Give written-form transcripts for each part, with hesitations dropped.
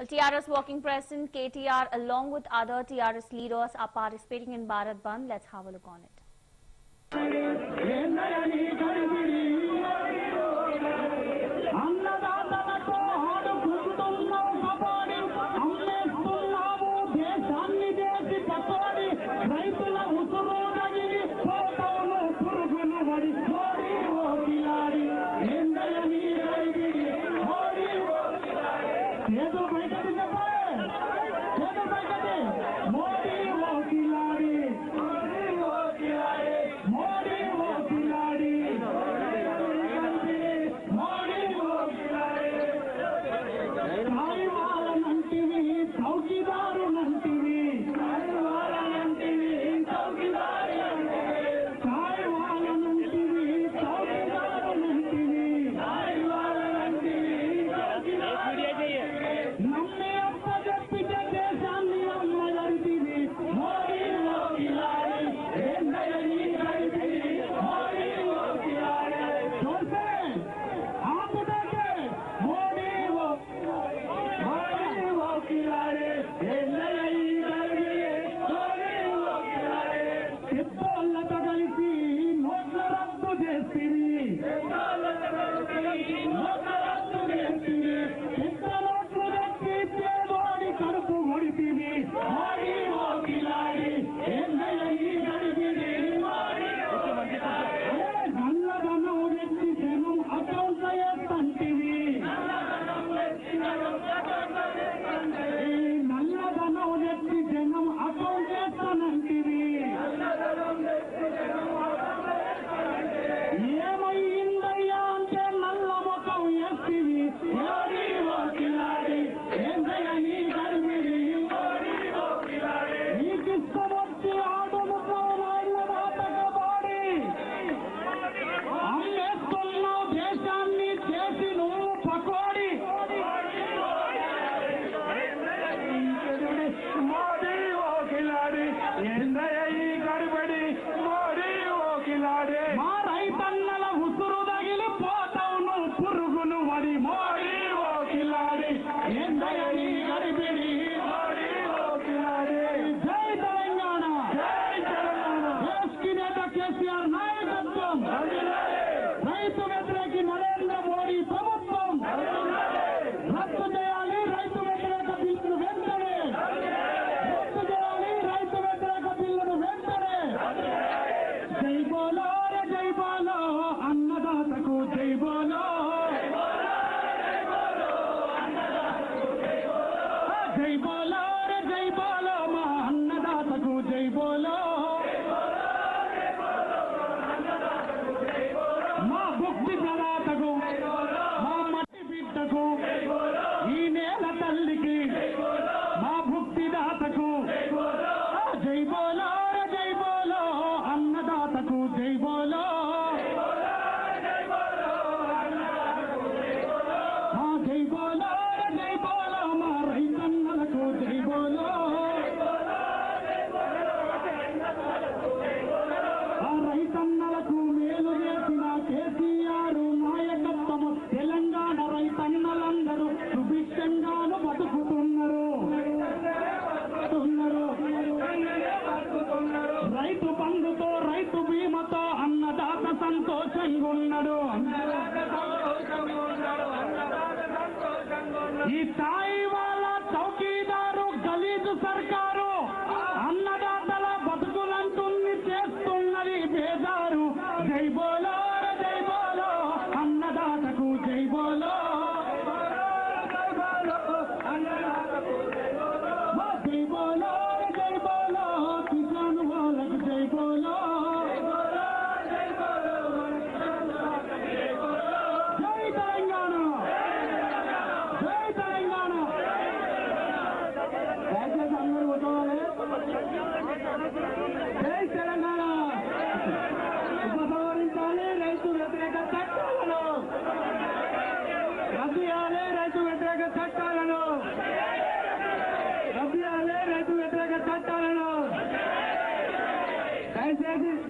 Well, TRS Working President KTR along with other TRS leaders are participating in Bharat Bandh. Let's have a look on it.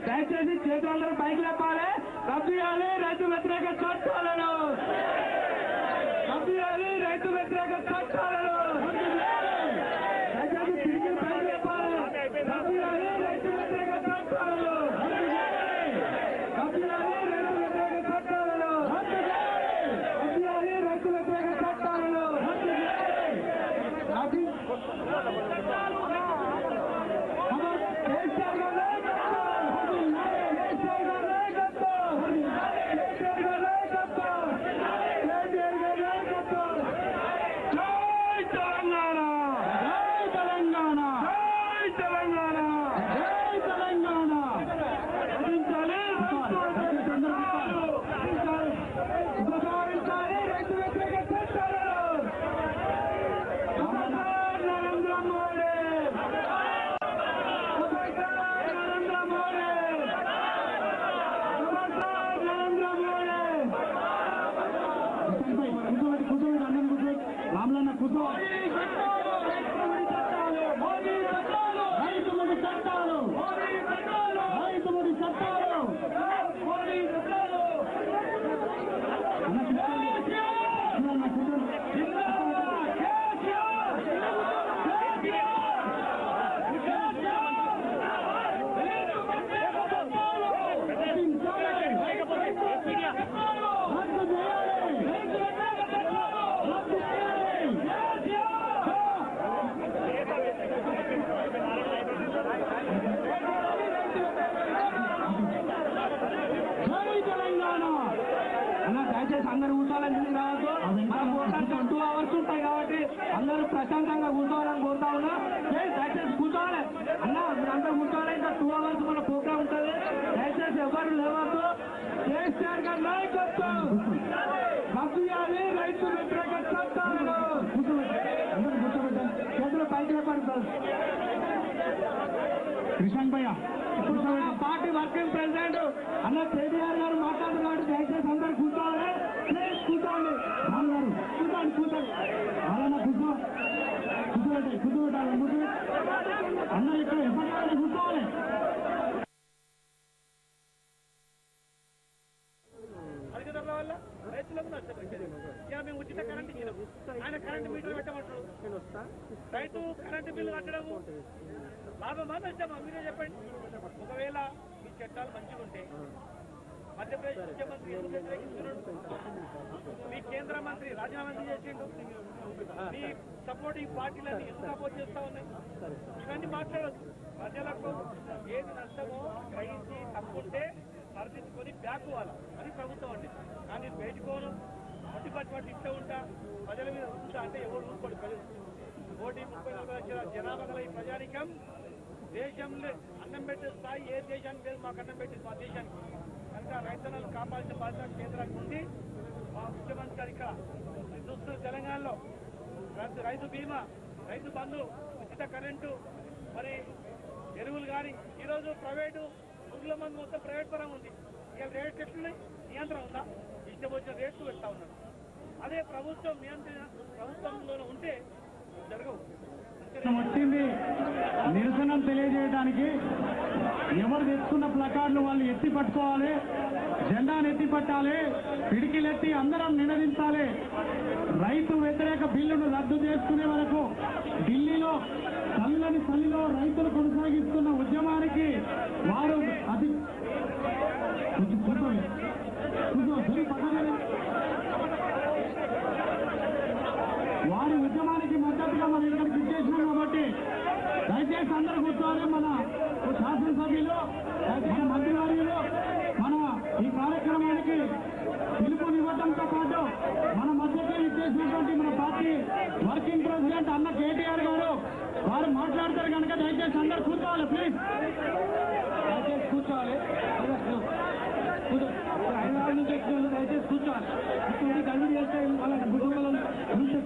దయచేసి చేతులందరూ పైకి లేపాలి. రద్దు చేయాలి రైతు వ్యతిరేక చట్టాలను, రద్దు చేయాలి రైతు వ్యతిరేక చట్టాలను. దయచేసి అందరూ కూర్చోవాలని రావద్దు. మన 2 hours ఉంటాయి కాబట్టి అందరూ ప్రశాంతంగా కూర్చోవాలని కోరుతా ఉన్నా. దయచేసి కూర్చోవాలి అన్న, మీరందరూ కూర్చోవాలి. ఇంకా 2 hours మన ప్రోగ్రామ్ ఉంటుంది. దయచేసి ఎవరు లేవద్దు. కేసీఆర్ గారి నాయకత్వం రద్దుయాలి. రైతు వ్యతిరేక చట్టాలను అందరూ కూర్చోబెట్టాలి. చేతులు పైకి పడతారు. కృష్ణన్ భయ్య పార్టీ వర్కింగ్ ప్రెసిడెంట్ అన్న కేటీఆర్ గారు మాట్లాడుతున్నాడు. దయచేసి అందరూ కూర్చోవాలి. కూర్చోండి కూర్చోండి అలా కూర్చోబెట్టాలి. అందరూ ఇక్కడ ఎప్పటికీ కూర్చోవాలి. అధికారుల వల్ల రైతులకు నష్టపోయింది. ఇలా మేము ఉచిత కరెంట్ ఇచ్చినాం. ఆయన కరెంట్ మీటర్ పెట్టమంటారు. రైతు కరెంటు బిల్లు కట్టడము లాభమా నష్టమా మీరే చెప్పండి. ఒకవేళ మీ చట్టాలు మంచిగా ఉంటే మధ్యప్రదేశ్ ముఖ్యమంత్రి ఎందుకు వ్యతిరేకిస్తున్నాడు? మీ కేంద్ర మంత్రి రాజీనామా చేసిండు. మీ సపోర్టింగ్ పార్టీలన్నీ ఎందుకు అపోజ్ చేస్తా ఉన్నాయి? ఇవన్నీ మాట్లాడద్దు. ప్రజలకు ఏది నష్టమో గ్రహించి తప్పుంటే సరిదిద్దుకొని బ్యాక్ అవ్వాలి అని ప్రభుత్వం అండి. కానీ బయటకోను పట్టి ఇస్తూ ఉంటా ప్రజల మీద ఉంటా అంటే ఎవరు ఊరుకోండి. ప్రజలు 1,34 లక్షల జనాభా గల ఈ ప్రజానికం దేశంలో అన్నం పెట్టే స్థాయి ఏ దేశానికి లేదు. మాకు అన్నం పెట్టింది మా దేశానికి. కనుక రైతన్నలు కాపాల్సిన బాధ్యత కేంద్రానికి ఉంది. మా ముఖ్యమంత్రి గారు ఇక్కడ చూస్తున్న తెలంగాణలో రైతు బీమా, రైతు బంధు, ఉచిత కరెంటు, మరి ఎరువులు కానీ ఈరోజు ప్రైవేటు పురుగుల మంది మొత్తం ప్రైవేట్ పరం ఉంది. ఇక రేట్లు ఎట్లున్నాయి? నియంత్రణ ఉందా? ఇష్టం వచ్చిన రేట్లు పెడతా ఉన్నారు. అదే ప్రభుత్వం నియంత్రణ ప్రభుత్వంలో ఉంటే జరగవు. వచ్చింది నిరసన తెలియజేయడానికి. ఎవరు తెచ్చుకున్న ప్లకార్డులు వాళ్ళు ఎత్తి పట్టుకోవాలి, జెండాను ఎత్తి పట్టాలి, పిడికిలెత్తి అందరం నినదించాలి. రైతు వ్యతిరేక బిల్లును రద్దు చేసుకునే వరకు ఢిల్లీలో చల్లిలో రైతులు కొనసాగిస్తున్న ఉద్యమానికి వారు అతి వారి ఉద్యమానికి మద్దతుగా మనం ఇక్కడికి ఇచ్చేసినాం కాబట్టి దయచేసి అందరూ కూర్చోవాలి. మన శాసనసభ్యులు, మన మంత్రివర్యులు మన ఈ కార్యక్రమానికి పిలుపునివ్వడంతో పాటు మన మధ్యకి ఇచ్చేసినటువంటి మన పార్టీ వర్కింగ్ ప్రెసిడెంట్ అన్న కేటీఆర్ గారు వారు మాట్లాడతారు కనుక దయచేసి అందరూ కూర్చోవాలి. ప్లీజ్ దయచేసి కూర్చోవాలి. హైదరాబాద్ నుంచి వచ్చిన దయచేసి కూర్చోవాలి. ఇక్కడ గల్లి చేస్తే వాళ్ళ కుటుంబాలను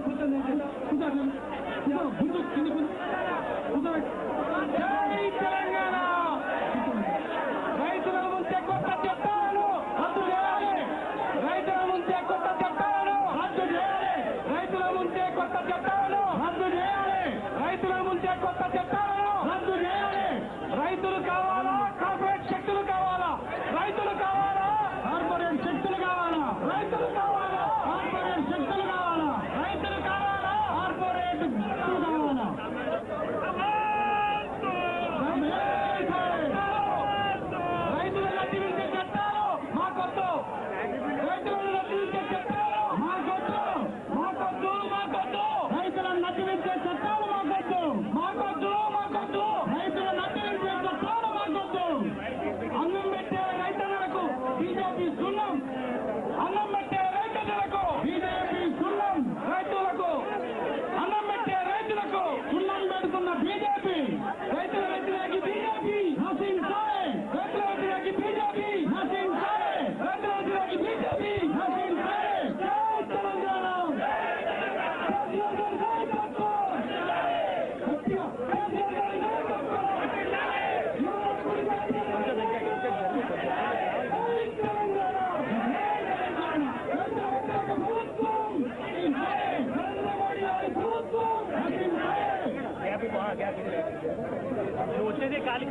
కూర్చొని తెలంగాణ రైతుల ముందే కొత్త చట్టాలను రద్దు చేయాలి. రైతుల ముందే కొత్త చట్టాలను రద్దు చేయాలి. రైతుల ముందే కొత్త చట్టాలను రద్దు చేయాలి. రైతుల ముందే కొత్త చట్టాలను రద్దు చేయాలి. రైతులు కావాలా? కార్పొరేట్ శక్తులు కావాలా? రైతులు కావాలా? కార్పొరేట్ శక్తులు కావాలా? రైతులు కావాలా? కార్పొరేట్ శక్తులు కావాలా? రైతులు కావాలా? కార్పొరేట్ శక్తులు కావాలా? రైతులను రద్దు చట్టాలు మాకొద్దు. రైతులను రద్దు చట్టాలు మాకొద్దు. మాకొద్దు మాకొద్దు. రైతులను రద్దు చట్టాలు మాకొద్దు. మాకొద్దు మాకొద్దు. రైతులను రద్దు చట్టాలు మాకొద్దు. అన్నం పెట్టే రైతన్నలకు బీజేపీ సున్నం. అన్నం పెట్టే రైతన్నలకు బీజేపీ సున్నం. రైతులకు అన్నం పెట్టే అనేది ఖాళీ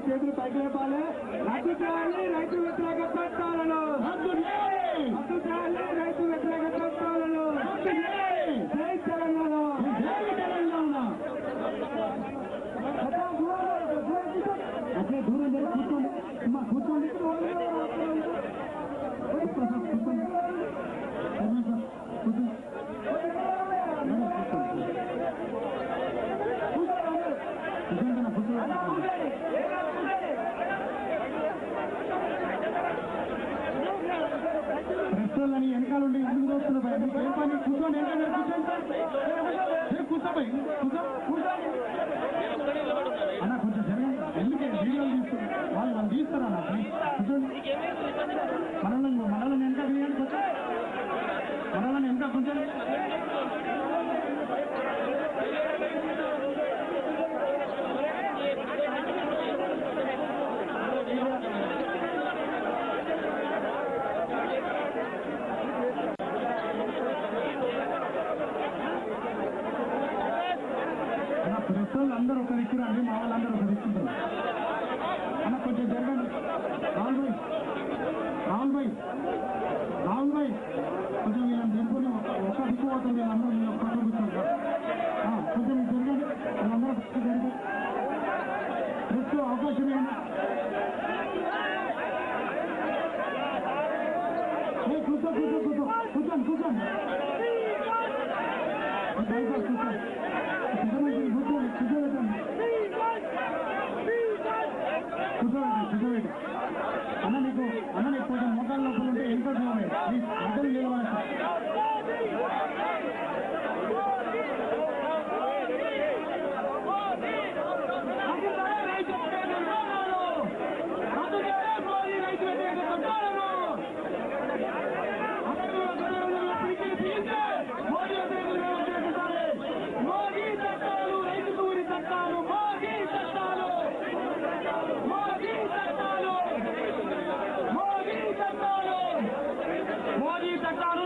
చేతులు పైకి లేపాలి. రద్దు చేయాలి రైతు వ్యతిరేక చట్టాలను, రద్దు చేయాలి రైతు వ్యతిరేక చట్టాలను, రద్దు చేయాలి. జై తెలంగాణ, జై తెలంగాణ. అట్లే దూరం జరిగి కూర్చోండి, కూర్చోండి. కూర్చోండి మీకేం పని కూర్చోండి ఏంటంటే కూర్చోండి కూర్చోపోయి అన్న కొంచెం జరగండి ఎందుకే వీడియోలు తీసుకున్నారు వాళ్ళు తీస్తారా అన్న కూర్చోండి మనల్ని వెనక తీయండి కొంచెం మనల్ని వెనక కొంచెం అందరూ ఒక దిక్కు రండి మా వాళ్ళందరూ ఒక దిక్కుంటారు అన్న కొంచెం జరగండి రాహుల్ భాయ్ కొంచెం వీళ్ళని దింపుని ఒక దిక్కు పోతుంది వీళ్ళందరూ మీరు ఒక్క కూర్చుంటారు కొంచెం జరగండి వీళ్ళందరూ జరగండి ప్రెస్ అవకాశం ఏమన్నా కూర్చోండి కూర్చోండి అన్న నీకు కొంచెం మోకాళ్ళ లోపల ఉంటే ఎంత చూడండి ప్లీజ్ అర్థం చేయవాలి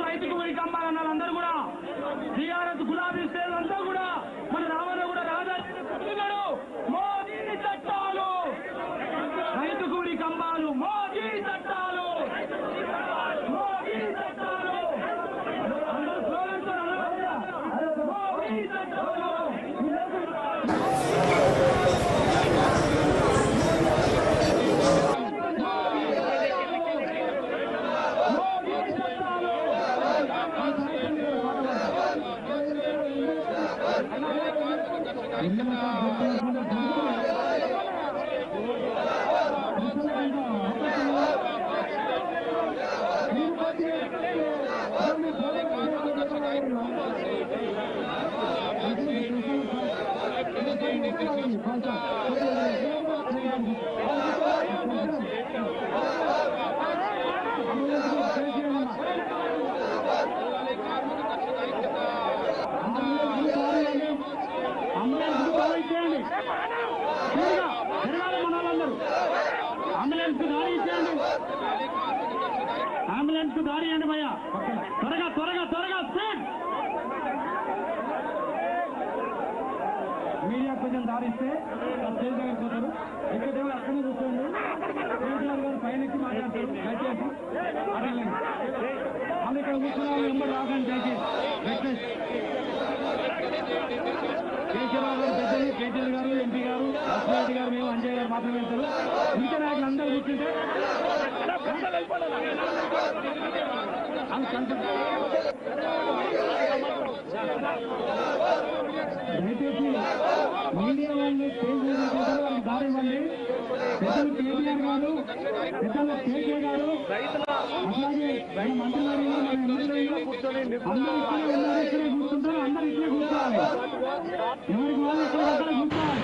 రైతుకు ఉరి కమ్మాలన్నారు అందరూ కూడా టీఆర్ఎస్ గులాబీ శ్రేణులంతా కూడా మన రామన్న కూడా రాజాడు మోదీ చట్టాలు రైతుకు ఉరి కమ్మాలు మోదీ చట్టాలు మోదీ చట్టాలు మోదీ చట్టాలు అంబులెన్స్ కు దారి ఇవ్వండి భయ్యా త్వరగా స్పీడ్ మీడియా కొంచెం దారిస్తే స్టేజ్ దగ్గర పోతారు ఇక్కడ అక్కడే కూర్చోండి కేసీఆర్ గారు పైనకి మాట్లాడతారు దయచేసి అడగండి వాళ్ళు ఇక్కడ కూర్చున్న వాళ్ళు నెంబర్ రాకండి దయచేసి రిక్వెస్ట్ కేసీఆర్ గారు పెద్దలు కేటీఆర్ గారు ఎంపీ గారు లక్ష్మీరెడ్డి గారు మేము అంజయ్ గారు మాత్రమే వెళ్తారు ఇంకా నాయకులు అందరూ కూర్చుంటే దయచేసి మీడియా వాళ్ళు స్టేజ్ మీద వాళ్ళకి దారి ఇవ్వండి పెద్దలు కేటీఆర్ గారు పెద్దలు కేకే గారు అట్లాగే మన మంత్రివర్యులు మన ఎమ్మెల్యేలు అందరూ ఇక్కడే కూర్చుంటారు అందరూ ఇక్కడే కూర్చోవాలి ఎవరికి వాళ్ళు ఎక్కడికక్కడ కూర్చోవాలి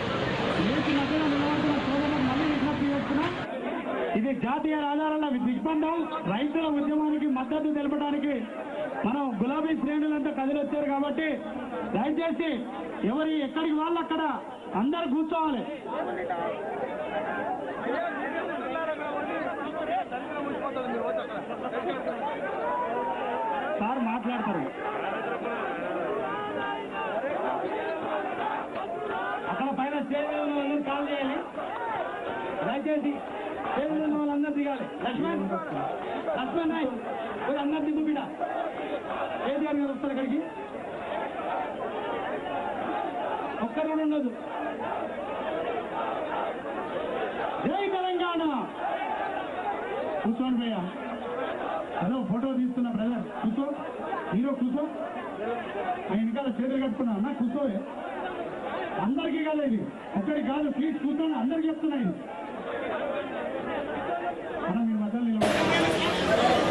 ఏటి మధ్యలో నిలబడుతున్న సోదరులకు మళ్ళీ విజ్ఞప్తి చేస్తున్నాం ఇది జాతీయ రహదారుల దిగ్బంధం రైతుల ఉద్యమానికి మద్దతు తెలపడానికి మనం గులాబీ శ్రేణులంతా కదిలొచ్చారు కాబట్టి దయచేసి ఎవరి ఎక్కడికి వాళ్ళు అక్కడ అందరు కూర్చోవాలి సార్ మాట్లాడతారు అక్కడ పైన స్టేజ్ మీద ఉన్న వాళ్ళని కాల్ చేయాలి దయచేసి స్టేజ్ మీద ఉన్న వాళ్ళందరూ దిగాలి లక్ష్మణ్ నాయక్ పోయి అందరు దిగు బిడ్డ కేసీఆర్ గారు వస్తారు అక్కడికి ఒక్కరు కూడా ఉండదు జై తెలంగాణ కూర్చోండి భయ్యా అదో ఫోటో తీస్తున్నా బ్రదర్ కూర్చో హీరో కూర్చో ఆయన వెనకాల చేతులు కట్టుకున్నా అన్న కూర్చోవే అందరికీ కాదు ఇది ఒక్కడికి కాదు ప్లీజ్ కూర్చోండి అందరికి చెప్తున్నా ఇది అన్న మీ మధ్యలో నిలబడి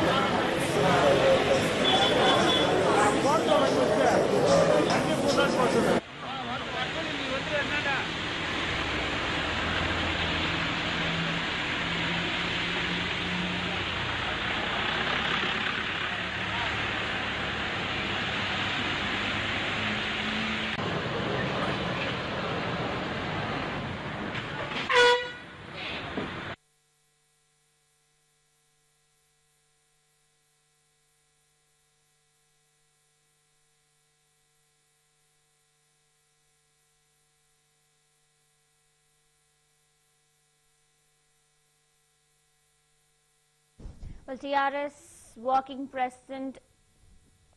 Well, TRS working president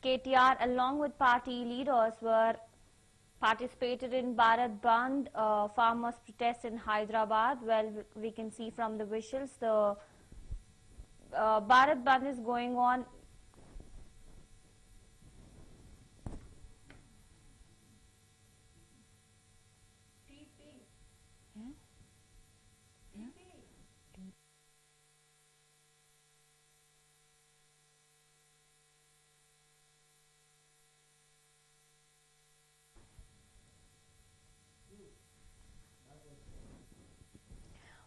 KTR along with party leaders were participated in Bharat Bandh farmers protest in Hyderabad. Well, we can see from the visuals the Bharat Bandh is going on.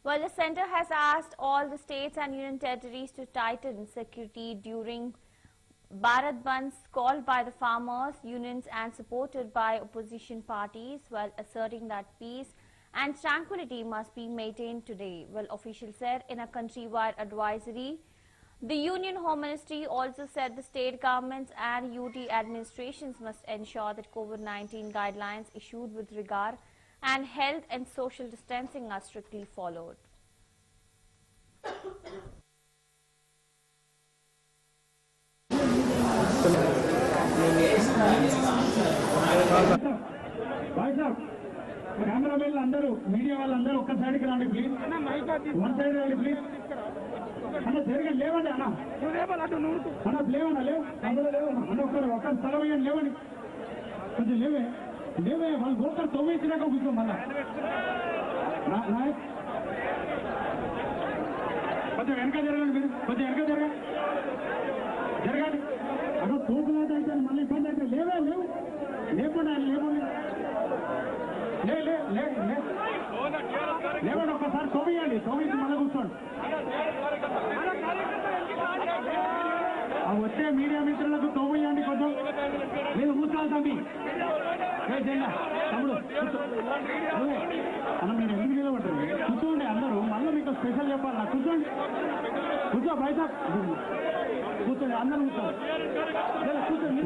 Well, the centre has asked all the states and union territories to tighten security during Bharat Bandhs called by the farmers, unions and supported by opposition parties, while asserting that peace and tranquility must be maintained today. Well, officials said in a countrywide advisory. The Union Home Ministry also said the state governments and UT administrations must ensure that COVID-19 guidelines issued with regard and health and social distancing are strictly followed. Cameraman अंदर media वाले अंदर ఒక్క side కి రండి please one side రండి please అన్న జరిగే లేవండి అన్న నువ్వు లేవాలి అటు నువ్వు అన్న లేవన్నా లేవు అందరూ లేవు అన్న ఒక్క స్థలం ఇవ్వండి లేవండి కొంచెం లేవే లేవే వాళ్ళు గోకర్ తొవ్వేసినాక కూర్చో మళ్ళా కొంచెం వెనక జరగండి మీరు కొంచెం వెనక జరగండి అక్కడ తోపులాట అయితే మళ్ళీ ఇబ్బంది అయితే లేవే లేవు లేకుండా లేవండి లేవండి ఒక్కసారి తొవ్వేయండి తొవ్వేసి మళ్ళీ కూర్చోండి వచ్చే మీడియా మిత్రులకు తోవేయండి కొంచెం మీరు కూర్చోవాలి తమ్మి తమ్ముడు అన్న మీరు ఎందుకు నిలబడ్డారు కూర్చోండి అందరూ మళ్ళీ మీకు స్పెషల్ చెప్పాలి కూర్చోండి కూర్చో బయట కూర్చోండి అందరూ కూర్చోండి కూర్చోండి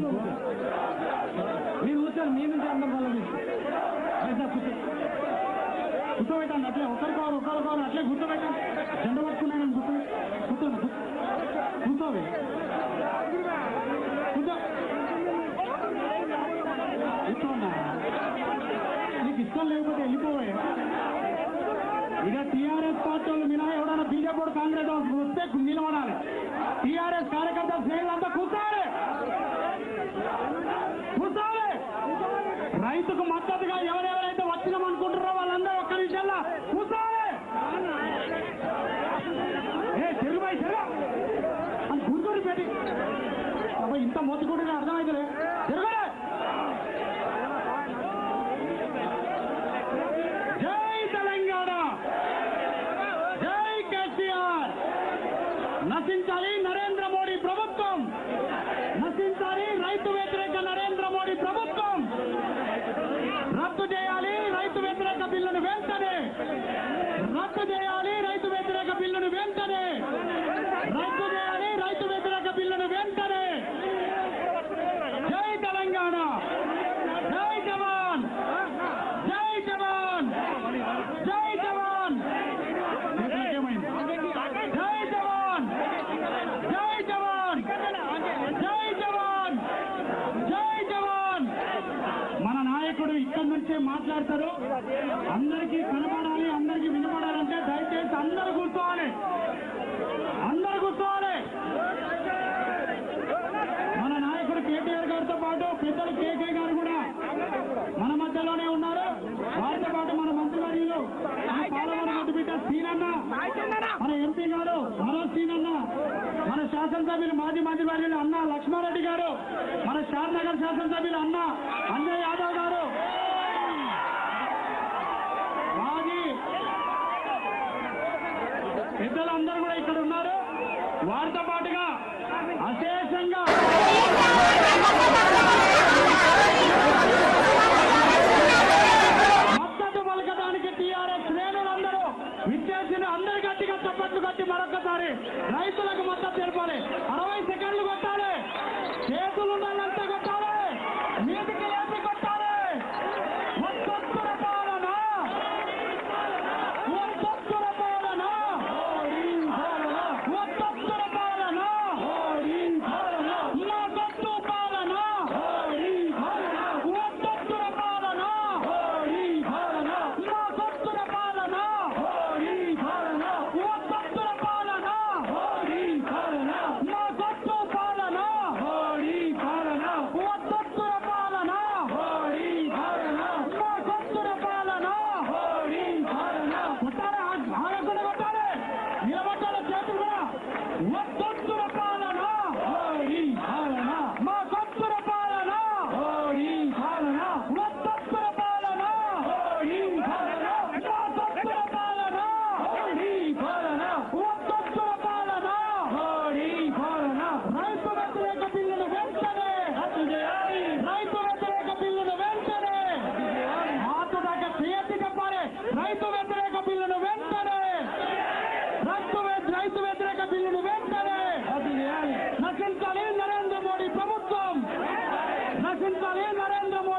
మీరు కూర్చోండి మీ నుంచి అందరూ మళ్ళీ బయట కూర్చోబెట్టండి అట్లే ఒకరికోరు అట్లే కూర్చోబెట్టండి జెండ పట్టుకున్నాను కూర్చోండి కూర్చోవి కూర్చోన్నా నీకు ఇష్టం లేకపోతే వెళ్ళిపోవే ఇక టీఆర్ఎస్ పార్టీ వాళ్ళు మినా ఎవడన్నా బీజేపీ కాంగ్రెస్ వస్తే నిలబడాలి టీఆర్ఎస్ కార్యకర్తల శ్రేణులంతా కూర్చోవాలి రైతుకు మద్దతుగా ఎవరెవరైతే వచ్చినామనుకుంటారో వాళ్ళందరూ ఒక్క నిమిషంలో కూర్చోవాలి చెరుబాయి చెరు అని కూర్చొని పెట్టి ఇంత మొత్తుకుంటే అర్థమైతే జరగలే జై తెలంగాణ జై కేసీఆర్ నశించాలి నరేంద్ర మోడీ ప్రభుత్వం నశించాలి రైతు వ్యతిరేక నరేంద్ర మోడీ ప్రభుత్వం రద్దు చేయాలి రైతు వ్యతిరేక బిల్లును వెంటనే రద్దు చేయాలి రైతు వ్యతిరేక బిల్లును వెంటనే రద్దు చేయాలి రైతు వ్యతిరేక బిల్లును వెంటనే జై తెలంగాణ జై జవాన్ జై జవాన్ జై జవాన్ ఏమైంది జై జవాన్ జై జవాన్ జై జవాన్ జై జవాన్ మన నాయకుడు ఇక్కడి నుంచే మాట్లాడతారు అందరికీ కనబడాలి అందరికీ వినపడాలంటే దయచేసి అందరూ కూర్చోవాలి అందరూ కూర్చోవాలి మన నాయకుడు కేటీఆర్ గారితో పాటు పెద్దలు కేకే గారు కూడా మన మధ్యలోనే ఉన్నారు వారితో పాటు మన మంత్రివర్యులు పాలమూరు బిడ్డ సీనన్న మన ఎంపీ గారు మనోజ్ సీనన్న మన శాసనసభ్యులు మాజీ మంత్రివర్యులు అన్న లక్ష్మారెడ్డి గారు మన షాద్నగర్ శాసనసభ్యులు అన్న అంజయ్ యాదవ్ గారు మాజీ పెద్దలందరూ కూడా ఇక్కడ ఉన్నారు వారితో పాటుగా అశేషంగా మద్దతు పలకడానికి టీఆర్ఎస్ శ్రేణులందరూ విద్యార్థులు అందరి గట్టిగా చప్పట్లు కట్టి మరొకసారి రైతులకు మద్దతు తెలపాలి 60 సెకండ్లు కొట్టాలి చేతులు ఉండాలంతా కొట్టాలి మీదికి లేపి కొట్టాలి ఒక్కొక్కర పాలన ఒక్కొక్కర పాలన ఒక్కొక్కర పాలన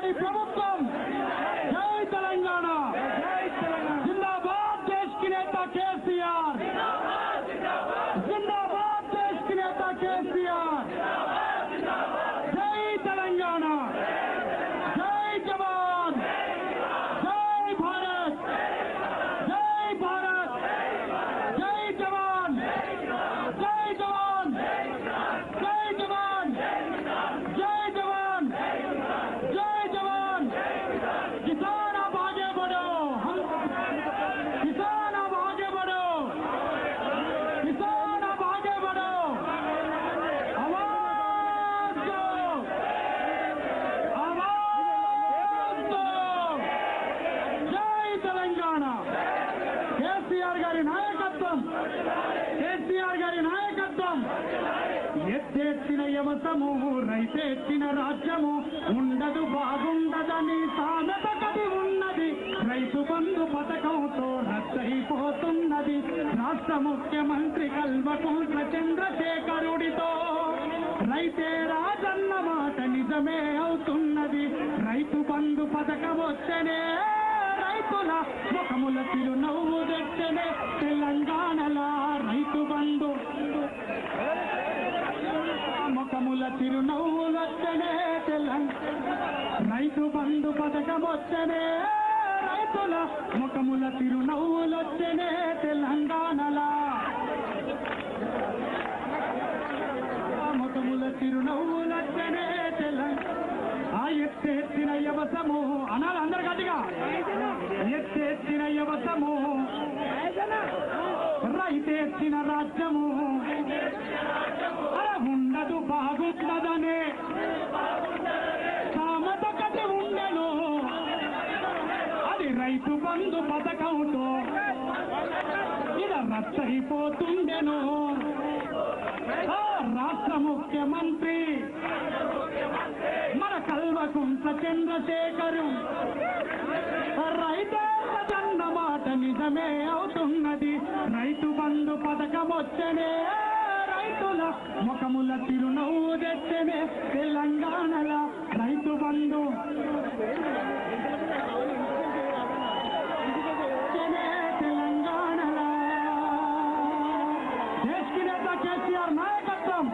గారి ప్రభుత్వం జై తెలంగాణ జిందాబాద్ దేశ్ కి నేత కేసీఆర్ జిందాబాద్ దేశ్ కి నేత కేసీఆర్ జై తెలంగాణ జై జవాన్ జై భారత్ జై భారత్ జై జవాన్ జై జవాన్ జై జవాన్ జై జవాన్ जय जवान किसान अब आगे बढ़ो किसान अब आगे बढ़ो किसान अब आगे बढ़ो आवाज दो आवाज दो जय तेलंगाना केसीआर गारी नायकत्వం केसीआर गारी नायकत्వం ఎత్తెత్తిన యవసము రైతెత్తిన రాజ్యము ఉండదు బాగుండదని సామెత కది ఉన్నది రైతు బంధు పథకంతో రద్దయిపోతున్నది రాష్ట్ర ముఖ్యమంత్రి కల్వకుంట్ల చంద్రశేఖరుడితో రైతే రాజన్న మాట నిజమే అవుతున్నది రైతు బంధు పథకం వచ్చనే రైతుల ముఖముల చిరునవ్వు తెచ్చనే తెలంగాణలా రైతు బంధు ముఖముల చిరునవ్వులొచ్చనే రైతు బంధు పథకం వచ్చనే రైతుల ముఖముల చిరునవ్వులొచ్చనే తెలంగాణలా ముఖముల చిరునవ్వులొచ్చనే ఆ ఎత్తెత్తిన యవసము అనాలి అందరు గట్టిగా ఎత్తెత్తిన యవసము రైతెత్తిన రాజ్యము ఉండదు బాగుండదనే సామెత కటి ఉండను అది రైతు బంధు పథకంతో ఇలా రద్దయిపోతుండెను రాష్ట్ర ముఖ్యమంత్రి మన కల్వకుంట్ల చంద్రశేఖరు రైతే జన్న మాట నిజమే అవుతున్నది రైతు బంధు పథకం వచ్చనే రైతుల ముఖముల చిరునవ్వు తెచ్చనే తెలంగాణల రైతు బంధు తెలంగాణల దేశ్ కి నేత కేసీఆర్ నాయకత్వం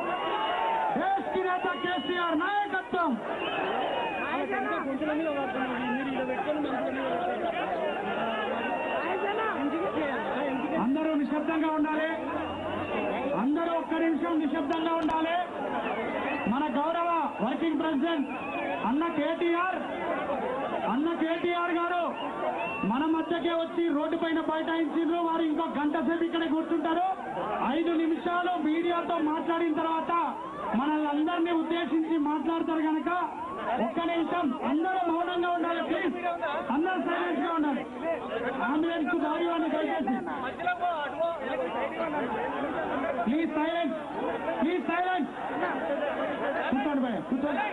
దేశ్ కి నేత కేసీఆర్ నాయకత్వం అందరూ నిశ్శబ్దంగా ఉండాలి అందరూ ఒక్క నిమిషం నిశ్శబ్దంగా ఉండాలి మన గౌరవ వర్కింగ్ ప్రెసిడెంట్ అన్న కేటీఆర్ గారు మన మధ్యకే వచ్చి రోడ్డు పైన బైఠాయించారు వారు ఇంకో గంట సేపు ఇక్కడ కూర్చుంటారు 5 నిమిషాలు మీడియాతో మాట్లాడిన తర్వాత మనల్ని అందరినీ ఉద్దేశించి మాట్లాడతారు కనుక ఒక్క నిమిషం అందరూ మౌనంగా ఉండాలి ప్లీజ్ అందరూ సైలెంట్ గా ఉండాలి అంబులెన్స్ దారి వాడిని దయచేసి ప్లీజ్ సైలెంట్ కూర్చోండి భయ కూర్చోండి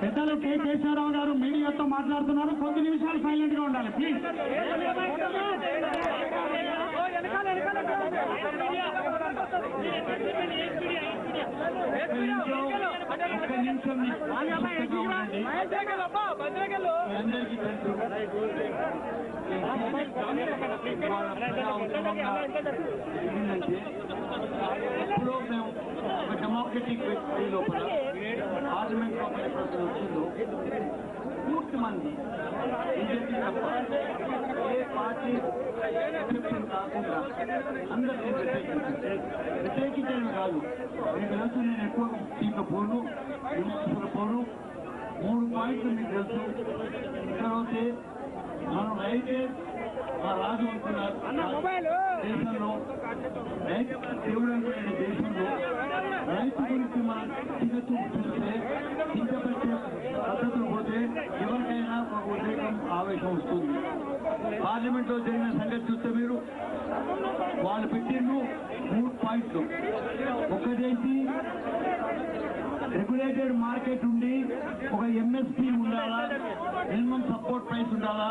పెద్దలు కె కేశవరావు గారు మీడియాతో మాట్లాడుతున్నారు కొద్ది నిమిషాలు సైలెంట్ గా ఉండాలి ప్లీజ్ ఇప్పుడు మేము ఒక డెమోక్రటిక్ వ్యక్తి లోపల పార్లమెంట్ వచ్చిందో పూర్తి మంది బీజేపీ తప్ప ఏ పార్టీ ఎక్సెప్షన్ కాకుండా అందరూ వ్యతిరేకించడమే కాదు మీకు తెలుసు నేను ఎక్కువ తీకపోను పోను 3 పాయింట్లు మీకు తెలుసు తర్వాత మనం రైతే మా రాజు అనుకున్నారు దేశంలో రైతు దేవుడు అనుకునే దేశంలో రైతు గురించి మనం చిన్న చూపు చూస్తే కించపరిచే పద్ధతులు పోతే ఎవరికైనా ఒక ఉద్రేకం ఆవేశం వస్తుంది. పార్లమెంట్ లో జరిగిన సంగతి చూస్తే మీరు వాళ్ళు పెట్టిండ్రు 3 పాయింట్లు. ఒకటేసి రెగ్యులేటెడ్ మార్కెట్ ఉండి ఒక ఎంఎస్పీ ఉండాలా, మినిమం సపోర్ట్ ప్రైస్ ఉండాలా,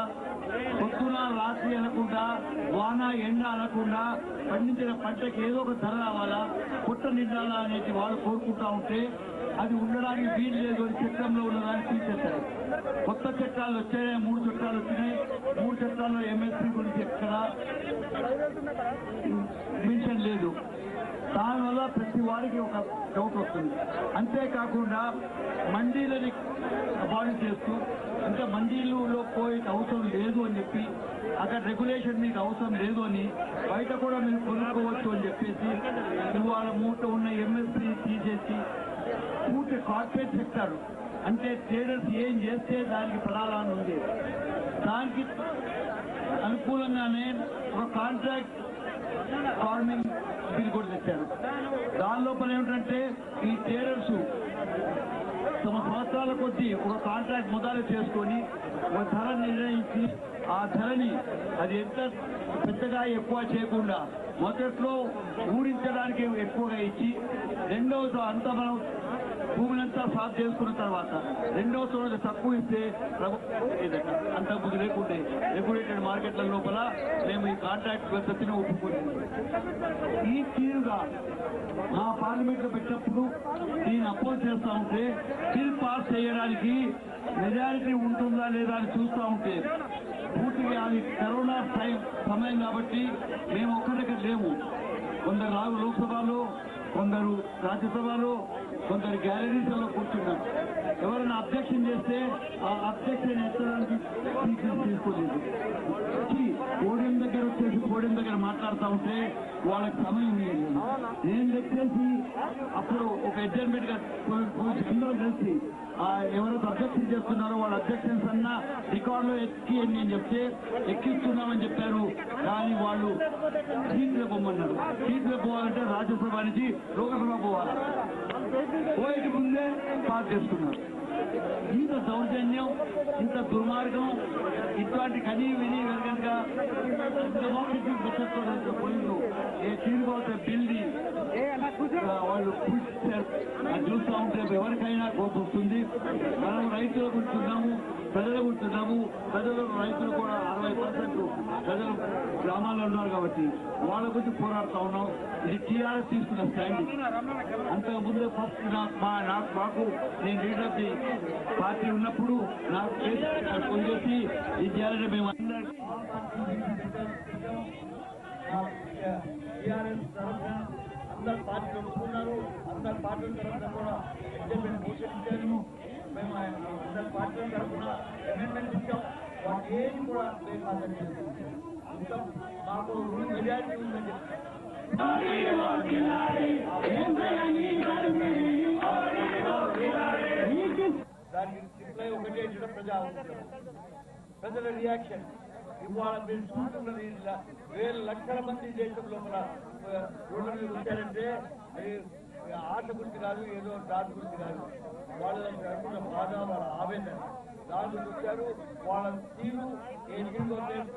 పొద్దున రాత్రి అనకుండా వాన ఎండ అనకుండా పండించిన పంటకి ఏదో ఒక ధర రావాలా, పుట్ట నిండాలా అనేది వాళ్ళు కోరుకుంటా ఉంటే అది ఉండడానికి వీలు లేదు అని చట్టంలో ఉన్నదాన్ని తీసేశారు. కొత్త చట్టాలు వచ్చాయి, 3 చట్టాలు వచ్చినాయి. 3 చట్టాల్లో ఎంఎస్పీ గురించి ఎక్కడ మెన్షన్ లేదు. దానివల్ల ప్రతి వారికి ఒక డౌట్ వస్తుంది. అంతేకాకుండా మండీలని అబాలిష్ చేస్తూ ఇంకా మండీలలో పోయే అవసరం లేదు అని చెప్పి, అక్కడ రెగ్యులేషన్ మీకు అవసరం లేదు అని, బయట కూడా మీరు కొనుక్కోవచ్చు అని చెప్పేసి ఇవాళ మూట ఉన్న ఎంఎస్పీ తీసేసి పూర్తి కార్పొరేట్ సెక్టర్ అంటే ట్రేడర్స్ ఏం చేస్తే దానికి పడాలని ఉంది. దానికి అనుకూలంగానే ఒక కాంట్రాక్ట్ ఫార్మింగ్ బిల్ కూడా తెచ్చారు. దాని లోపల ఏమిటంటే ఈ ట్రేడర్స్ తమ సంవత్సరాల కొద్దీ ఒక కాంట్రాక్ట్ మొదలు చేసుకొని ఒక ధర నిర్ణయించి ఆ ధరని అది ఎంత పెద్దగా ఎక్కువ చేయకుండా మొదట్లో ఊరించడానికి ఎక్కువగా ఇచ్చి రెండవ అంత మనం భూమినంతా సాగు చేసుకున్న తర్వాత రెండవ సంవత్సరం తక్కువ ఇస్తే ప్రభుత్వం అంత ముందు లేకుంటే రెగ్యులేటెడ్ మార్కెట్ల లోపల మేము ఈ కాంట్రాక్ట్ పద్ధతిని ఒప్పుకున్నాము. ఈ తీరుగా మా పార్లమెంట్ లో పెట్టినప్పుడు దీన్ని అపోజ్ చేస్తా ఉంటే బిల్ పాస్ చేయడానికి మెజారిటీ ఉంటుందా లేదా అని చూస్తూ ఉంటే పూర్తిగా అది కరోనా సమయం కాబట్టి మేము ఒక్క దగ్గర లేము. కొందరు లోక్సభలో, కొందరు రాజ్యసభలో, కొందరు గ్యాలరీస్లో కూర్చున్నారు. ఎవరైనా అబ్జెక్షన్ చేస్తే ఆ అబ్జెక్షన్ ఎత్తడానికి తీసుకోలేదు. పోడియం దగ్గర వచ్చేసి పోడియం దగ్గర మాట్లాడుతూ ఉంటే వాళ్ళకి సమయం లేదు. నేను చెప్పేసి అప్పుడు ఒక అడ్జర్మెంట్ గా అందరూ కలిసి ఎవరైతే అబ్జెక్షన్ చేస్తున్నారో వాళ్ళ అబ్జెక్షన్స్ అన్నా రికార్డులో ఎక్కియండి అని చెప్తే ఎక్కిస్తున్నామని చెప్పారు. కానీ వాళ్ళు సీట్లు పోమన్నారు. సీట్లు పోవాలంటే రాజ్యసభ నుంచి లోకసభ పోవాలి. పోయేటి ముందే పాస్ చేసుకున్నారు. ఇంత దౌర్జన్యం, ఇంత దుర్మార్గం, ఇట్లాంటి కనీ విని వెనక డెమోక్రటిక్ బెచ్చతో పోయిండు. ఏ తీరుకోతే బిల్ది వాళ్ళు అది చూస్తూ ఉంటే ఎవరికైనా కోపం వస్తుంది. మనం రైతులు కూర్చున్నాము, ప్రజలు కూర్చున్నాము. ప్రజలు రైతులు కూడా 60% ప్రజలు గ్రామాల్లో ఉన్నారు కాబట్టి వాళ్ళ గురించి పోరాడుతూ ఉన్నాం. ఇది టీఆర్ఎస్ తీసుకున్న స్టాండ్. అంతకు ముందు ఫస్ట్ మాకు నేను లీడర్ ఆఫ్ ది పార్టీ ఉన్నప్పుడు నాకు ఫోన్ చేసి ఇది చేయాలంటే మేము అందరు పార్టీలు ఒప్పుకున్నారు. అందరు పార్టీల తరఫున కూడా అడ్జస్ట్మెంట్ పోషించారు. మేము అందరు పార్టీల తరఫున అమెండ్మెంట్ ఇచ్చాం. వాటి ఏది కూడా మాకు మెజారిటీ ఉందని దానికి రిప్లై ఒకటే ప్రజల రియాక్షన్. ఇవాళ మీరు చూస్తున్నది 1,000 లక్షల మంది దేశం లోపల రోడ్ల మీద వచ్చారంటే ఆట గురించి కాదు, ఏదో దాని గురించి కాదు. వాళ్ళకి అనుకున్న బాధ, వాళ్ళ ఆవేదన దాంట్లో వచ్చారు. వాళ్ళ తీరు ఏ తీరుతో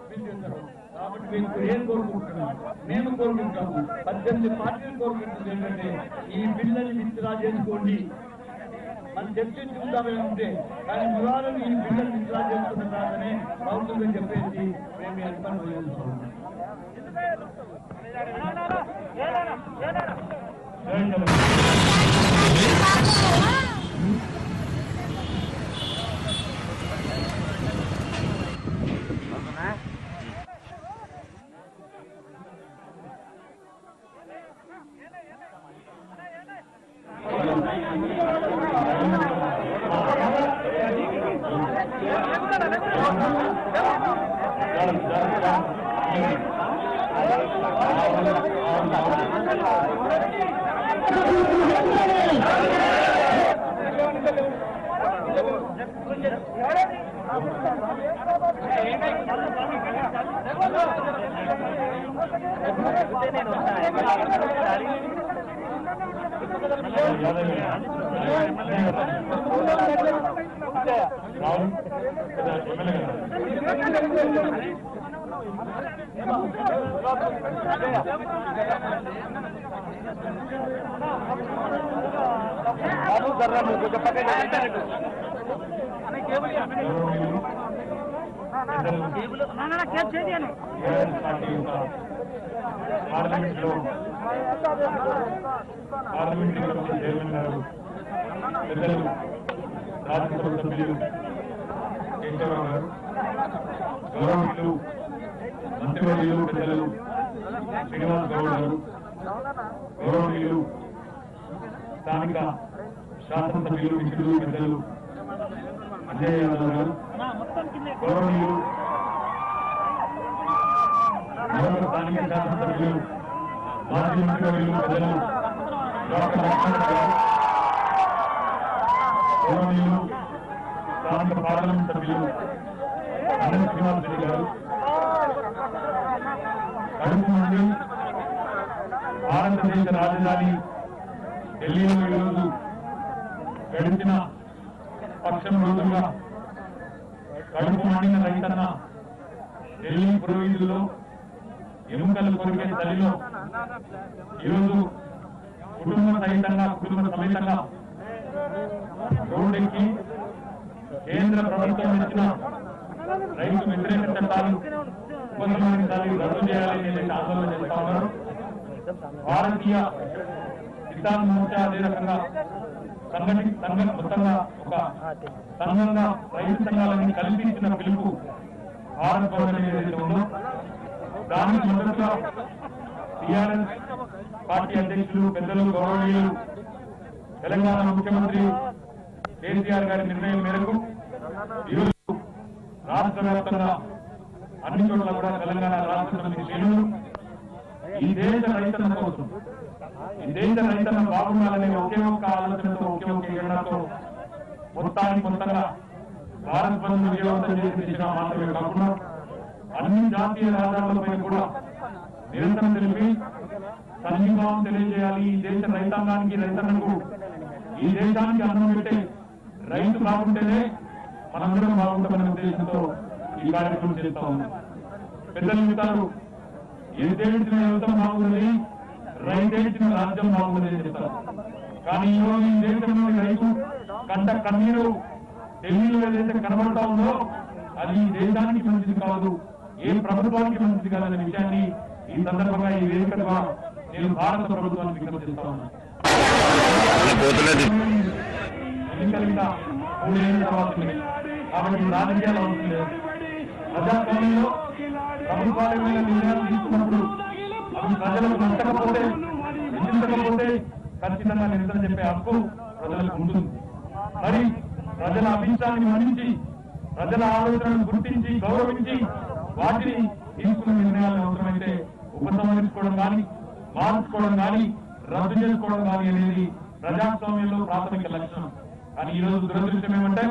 బిల్ చేశారు. కాబట్టి మేము ఏం కోరుకుంటున్నాం, మేము కోరుకుంటాము, 18 పార్టీలు కోరుకుంటుంది ఏంటంటే ఈ బిల్లుని విత్డ్రా చేసుకోండి. మనం చర్చించుకుంటామే ఉంటే కానీ మొదలు ఈ బిల్లుని విత్డ్రా చేసుకున్న తర్వాతనే అవుతుందని చెప్పేసి మేము అర్థం చేస్తున్నాం. పార్లమెంట్ లో పార్లమెంట్ చైర్మన్ గారు పెద్దలు రాజ్యసభ సభ్యులు కేశవరావు గారు, గౌరవనీయులు మంత్రివర్యులు పెద్దలు శ్రీనివాస్ గౌడ్ గారు, గౌరవనీయులు స్థానిక శాసనసభ్యులు మిత్రులు పెద్దలు అజయ్ యాదవ్ గారు, గౌరవనీయులు స్థానిక శాసనసభ్యులు మాజీ మంత్రివర్యులు పెద్దలు డాక్టర్ లక్ష్మణ్ గారు, గౌరవనీయులు స్థానిక పార్లమెంట్ సభ్యులు అనంత శ్రీనివాస్ రెడ్డి గారు, కడుపు నుండి భారతదేశ రాజధాని ఢిల్లీలో ఈరోజు గడిచిన పక్షం రోజులుగా కడుపు మండిన రైతన్న ఢిల్లీ పురోహితుల్లో ఎముకలు కొరికే తల్లిలో ఈరోజు కుటుంబ సమేతంగా రోడ్డెక్కి కేంద్ర ప్రభుత్వం ఇచ్చిన రైతు వ్యతిరేక చట్టాలు ఉపసంహరించాలి, రద్దు చేయాలని నేను ఆందోళన చేస్తా ఉన్నారు. భారతీయ కిసాన్ మోర్చా అదే రకంగా మొత్తంగా ఒక సంఘంగా రైతు సంఘాలని కల్పించిన పిలుపు భారత్ బంద్ ఏదైతే ఉందో దానికి మొదట టీఆర్ఎస్ పార్టీ అధ్యక్షులు పెద్దలు గౌరవనీయులు తెలంగాణ ముఖ్యమంత్రి కేసీఆర్ గారి నిర్ణయం మేరకు ఈరోజు రాష్ట్ర వ్యాప్తంగా అన్ని చోట్ల కూడా తెలంగాణ రాష్ట్ర సమితి శ్రేణులు ఈ దేశ రైతన్న కోసం, ఈ దేశ రైతన్న బాగుండాలనే ఒకే ఒక్క ఆలోచనతో, ఒకే ఒక్క ఎజెండాతో మొత్తంగా భారత్ బంద్ విజయవంతం చేసి దిశ మాత్రమే కాకుండా అన్ని జాతీయ రహదారులపై కూడా నిరంతరం తెలిపి సంఘీభావం తెలియజేయాలి. ఈ దేశ రైతాంగానికి, రైతన్నకు, ఈ దేశానికి అన్నం పెట్టే రైతు బాగుంటేనే మనందరం బాగుంటామనే ఉద్దేశంతో ఈ కార్యక్రమం చేస్తా ఉన్నాం. పెద్దలు చెప్తారు, ఏదేంచిన యువతం బాగుంది, రైతేంచిన రాజ్యం బాగుంది అని చెప్తారు. కానీ ఈరోజు ఈ దేశంలో రైతు కంట కన్నీరు ఢిల్లీలో ఏదైతే కనబడతా ఉందో అది ఈ దేశానికి మంచిది కాదు, ఏ ప్రభుత్వానికి మంచిది కాదనే విషయాన్ని ఈ సందర్భంగా ఈ వేదికగా నేను భారత ప్రభుత్వాన్ని విజ్ఞప్తి చేస్తా ఉన్నాను. ఎన్నికల మీద 3 ఏళ్ల తర్వాత కాబట్టి రాజకీయాలు అవసరం లేదు. ప్రజాస్వామ్యంలో ప్రభుత్వాల మీద నిర్ణయాలు తీసుకున్నప్పుడు అవి ప్రజలకు నచ్చకపోతే, విధించకపోతే ఖచ్చితంగా నిరసన చెప్పే హక్కు ప్రజలకు ఉంటుంది. మరి ప్రజల అభిష్టాన్ని మన్నించి, ప్రజల ఆలోచనలను గుర్తించి, గౌరవించి వాటిని తీసుకున్న నిర్ణయాలను అవసరమైతే ఉపసంహరించుకోవడం కానీ, మార్చుకోవడం కానీ, రద్దు చేసుకోవడం కానీ అనేది ప్రజాస్వామ్యంలో ప్రాథమిక లక్షణం. కానీ ఈ రోజు దురదృష్టం ఏమంటే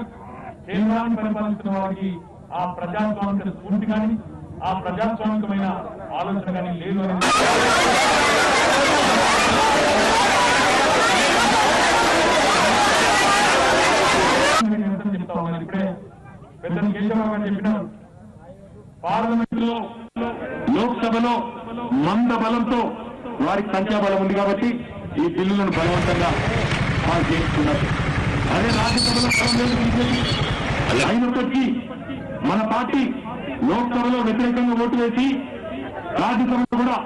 కేంద్రాన్ని పరిపాలిస్తున్న వారికి ఆ ప్రజాస్వామిక స్ఫూర్తి కానీ, ఆ ప్రజాస్వామికమైన ఆలోచన కానీ లేదు అనేది చెప్తా ఉన్నారు. ఇప్పుడే పెద్దలు కేశవరావు గారు చెప్పినారు, పార్లమెంట్ లో లోక్సభలో మంద బలంతో వారికి సంఖ్యాబలం ఉంది కాబట్టి ఈ బిల్లులను బలవంతంగా పాస్ చేస్తున్నారు. అదే రాజ్యసభలో బలం లేదు బీజేపీ. అయినప్పటికీ మన పార్టీ లోక్సభలో వ్యతిరేకంగా ఓటు వేసి రాజ్యసభలో కూడా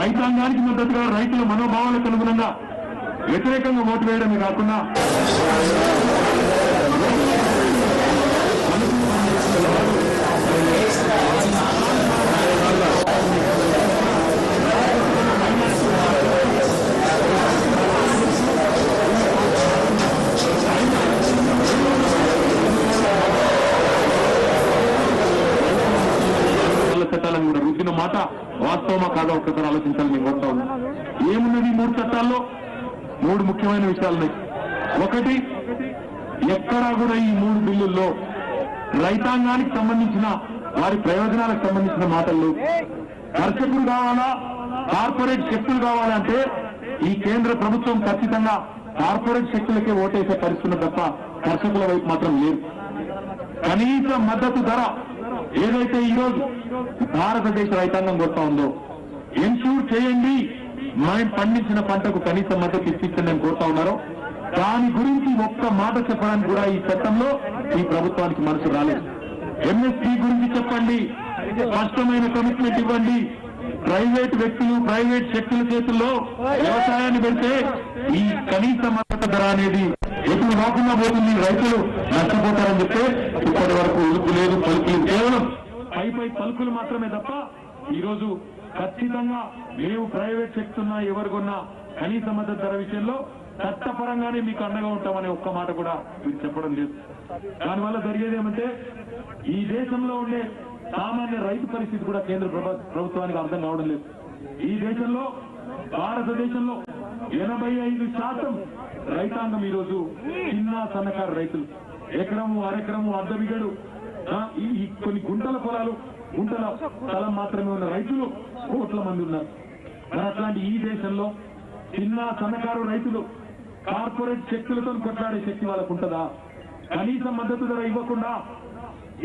రైతాంగానికి మద్దతుగా, రైతుల మనోభావాలకు అనుగుణంగా వ్యతిరేకంగా ఓటు వేయడమే కాకుండా చట్టాలను కూడా రుద్దిన మాట వాస్తవమా కాదా ఒక్కసారి ఆలోచించాలని నేను కోరుతా ఉన్నా. ఏమున్నది 3 చట్టాల్లో 3 ముఖ్యమైన విషయాలున్నాయి. ఒకటి, ఎక్కడా కూడా ఈ 3 బిల్లుల్లో రైతాంగానికి సంబంధించిన వారి ప్రయోజనాలకు సంబంధించిన మాటలు, కర్షకులు కావాలా, కార్పొరేట్ శక్తులు కావాలంటే ఈ కేంద్ర ప్రభుత్వం ఖచ్చితంగా కార్పొరేట్ శక్తులకే ఓటేసే పరిస్థితులు తప్ప కర్షకుల వైపు మాత్రం లేరు. కనీస మద్దతు ధర ఏదైతే ఈరోజు భారతదేశ రైతాంగం కోరుతా ఉందో ఎన్షూర్ చేయండి, మనం పండించిన పంటకు కనీస మద్దతు ఇప్పించండి అని కోరుతా ఉన్నారో దాని గురించి ఒక్క మాట చెప్పడానికి కూడా ఈ చట్టంలో ఈ ప్రభుత్వానికి మనసు రాలేదు. ఎంఎస్పీ గురించి చెప్పండి, స్పష్టమైన కమిట్మెంట్ ఇవ్వండి. ప్రైవేట్ వ్యక్తులు, ప్రైవేట్ శక్తుల చేతుల్లో వ్యవసాయాన్ని పెడితే ఈ కనీస మద్దతు ధర అనేది ఎప్పుడు రాకుండా పోతుంది, రైతులు నష్టపోతారని చెప్తే ఇప్పటి వరకు ఉలుపు లేదు, పలుకు లేదు. కేవలం పై పలుకులు మాత్రమే తప్ప ఈరోజు ఖచ్చితంగా మేము ప్రైవేట్ శక్తున్నా ఎవరికొన్నా కనీస మద్దతు ధర విషయంలో చట్టపరంగానే మీకు అండగా ఉంటామనే ఒక్క మాట కూడా మీరు చెప్పడం లేదు. దానివల్ల జరిగేది ఏమంటే ఈ దేశంలో ఉండే సామాన్య రైతు పరిస్థితి కూడా కేంద్ర ప్రభుత్వానికి అర్థం కావడం లేదు. ఈ దేశంలో భారతదేశంలో 85% రైతాంగం ఈరోజు చిన్న సన్నకారు రైతులు, ఎకరము, అరెకరము, అర్ధవిగడు, ఈ కొన్ని గుంటల పొలాలు, గుంటల స్థలం మాత్రమే ఉన్న రైతులు కోట్ల మంది ఉన్నారు. మరి అట్లాంటి ఈ దేశంలో చిన్న సన్నకారు రైతులు కార్పొరేట్ శక్తులతో కొట్లాడే శక్తి వాళ్ళకు ఉంటుందా? కనీస మద్దతు ధర ఇవ్వకుండా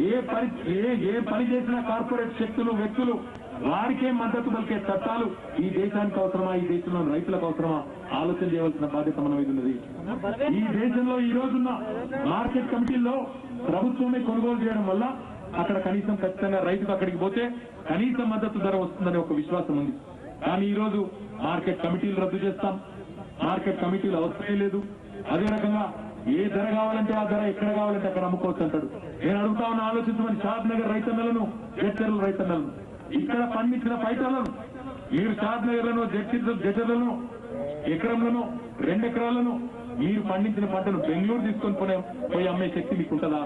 ఏ పని చేసిన కార్పొరేట్ శక్తులు, వ్యక్తులు వారికే మద్దతు పలికే చట్టాలు ఈ దేశానికి అవసరమా, ఈ దేశంలో రైతులకు అవసరమా ఆలోచన చేయవలసిన బాధ్యత మన మీద ఉన్నది. ఈ దేశంలో ఈ రోజున్న మార్కెట్ కమిటీల్లో ప్రభుత్వమే కొనుగోలు చేయడం వల్ల అక్కడ కనీసం ఖచ్చితంగా రైతుకు అక్కడికి పోతే కనీస మద్దతు ధర వస్తుందనే ఒక విశ్వాసం ఉంది. కానీ ఈ రోజు మార్కెట్ కమిటీలు రద్దు చేస్తాం, మార్కెట్ కమిటీలు అవసరమే లేదు. అదే రకంగా ఏ ధర కావాలంటే ఆ ధర ఎక్కడ కావాలంటే అక్కడ అమ్ముకోవచ్చు అంటాడు. నేను అడుగుతా ఉన్న ఆలోచించమని షాద్ నగర్ రైతన్నలను, జడ్చర్ల రైతన్నలను, ఇక్కడ పండించిన పైటలను మీరు షాద్ నగర్లను, జడ్చర్లను ఎకరంలను, 2 ఎకరాలను మీరు పండించిన పంటను బెంగళూరు తీసుకొని పోయి అమ్మే శక్తి మీకు ఉంటుందా?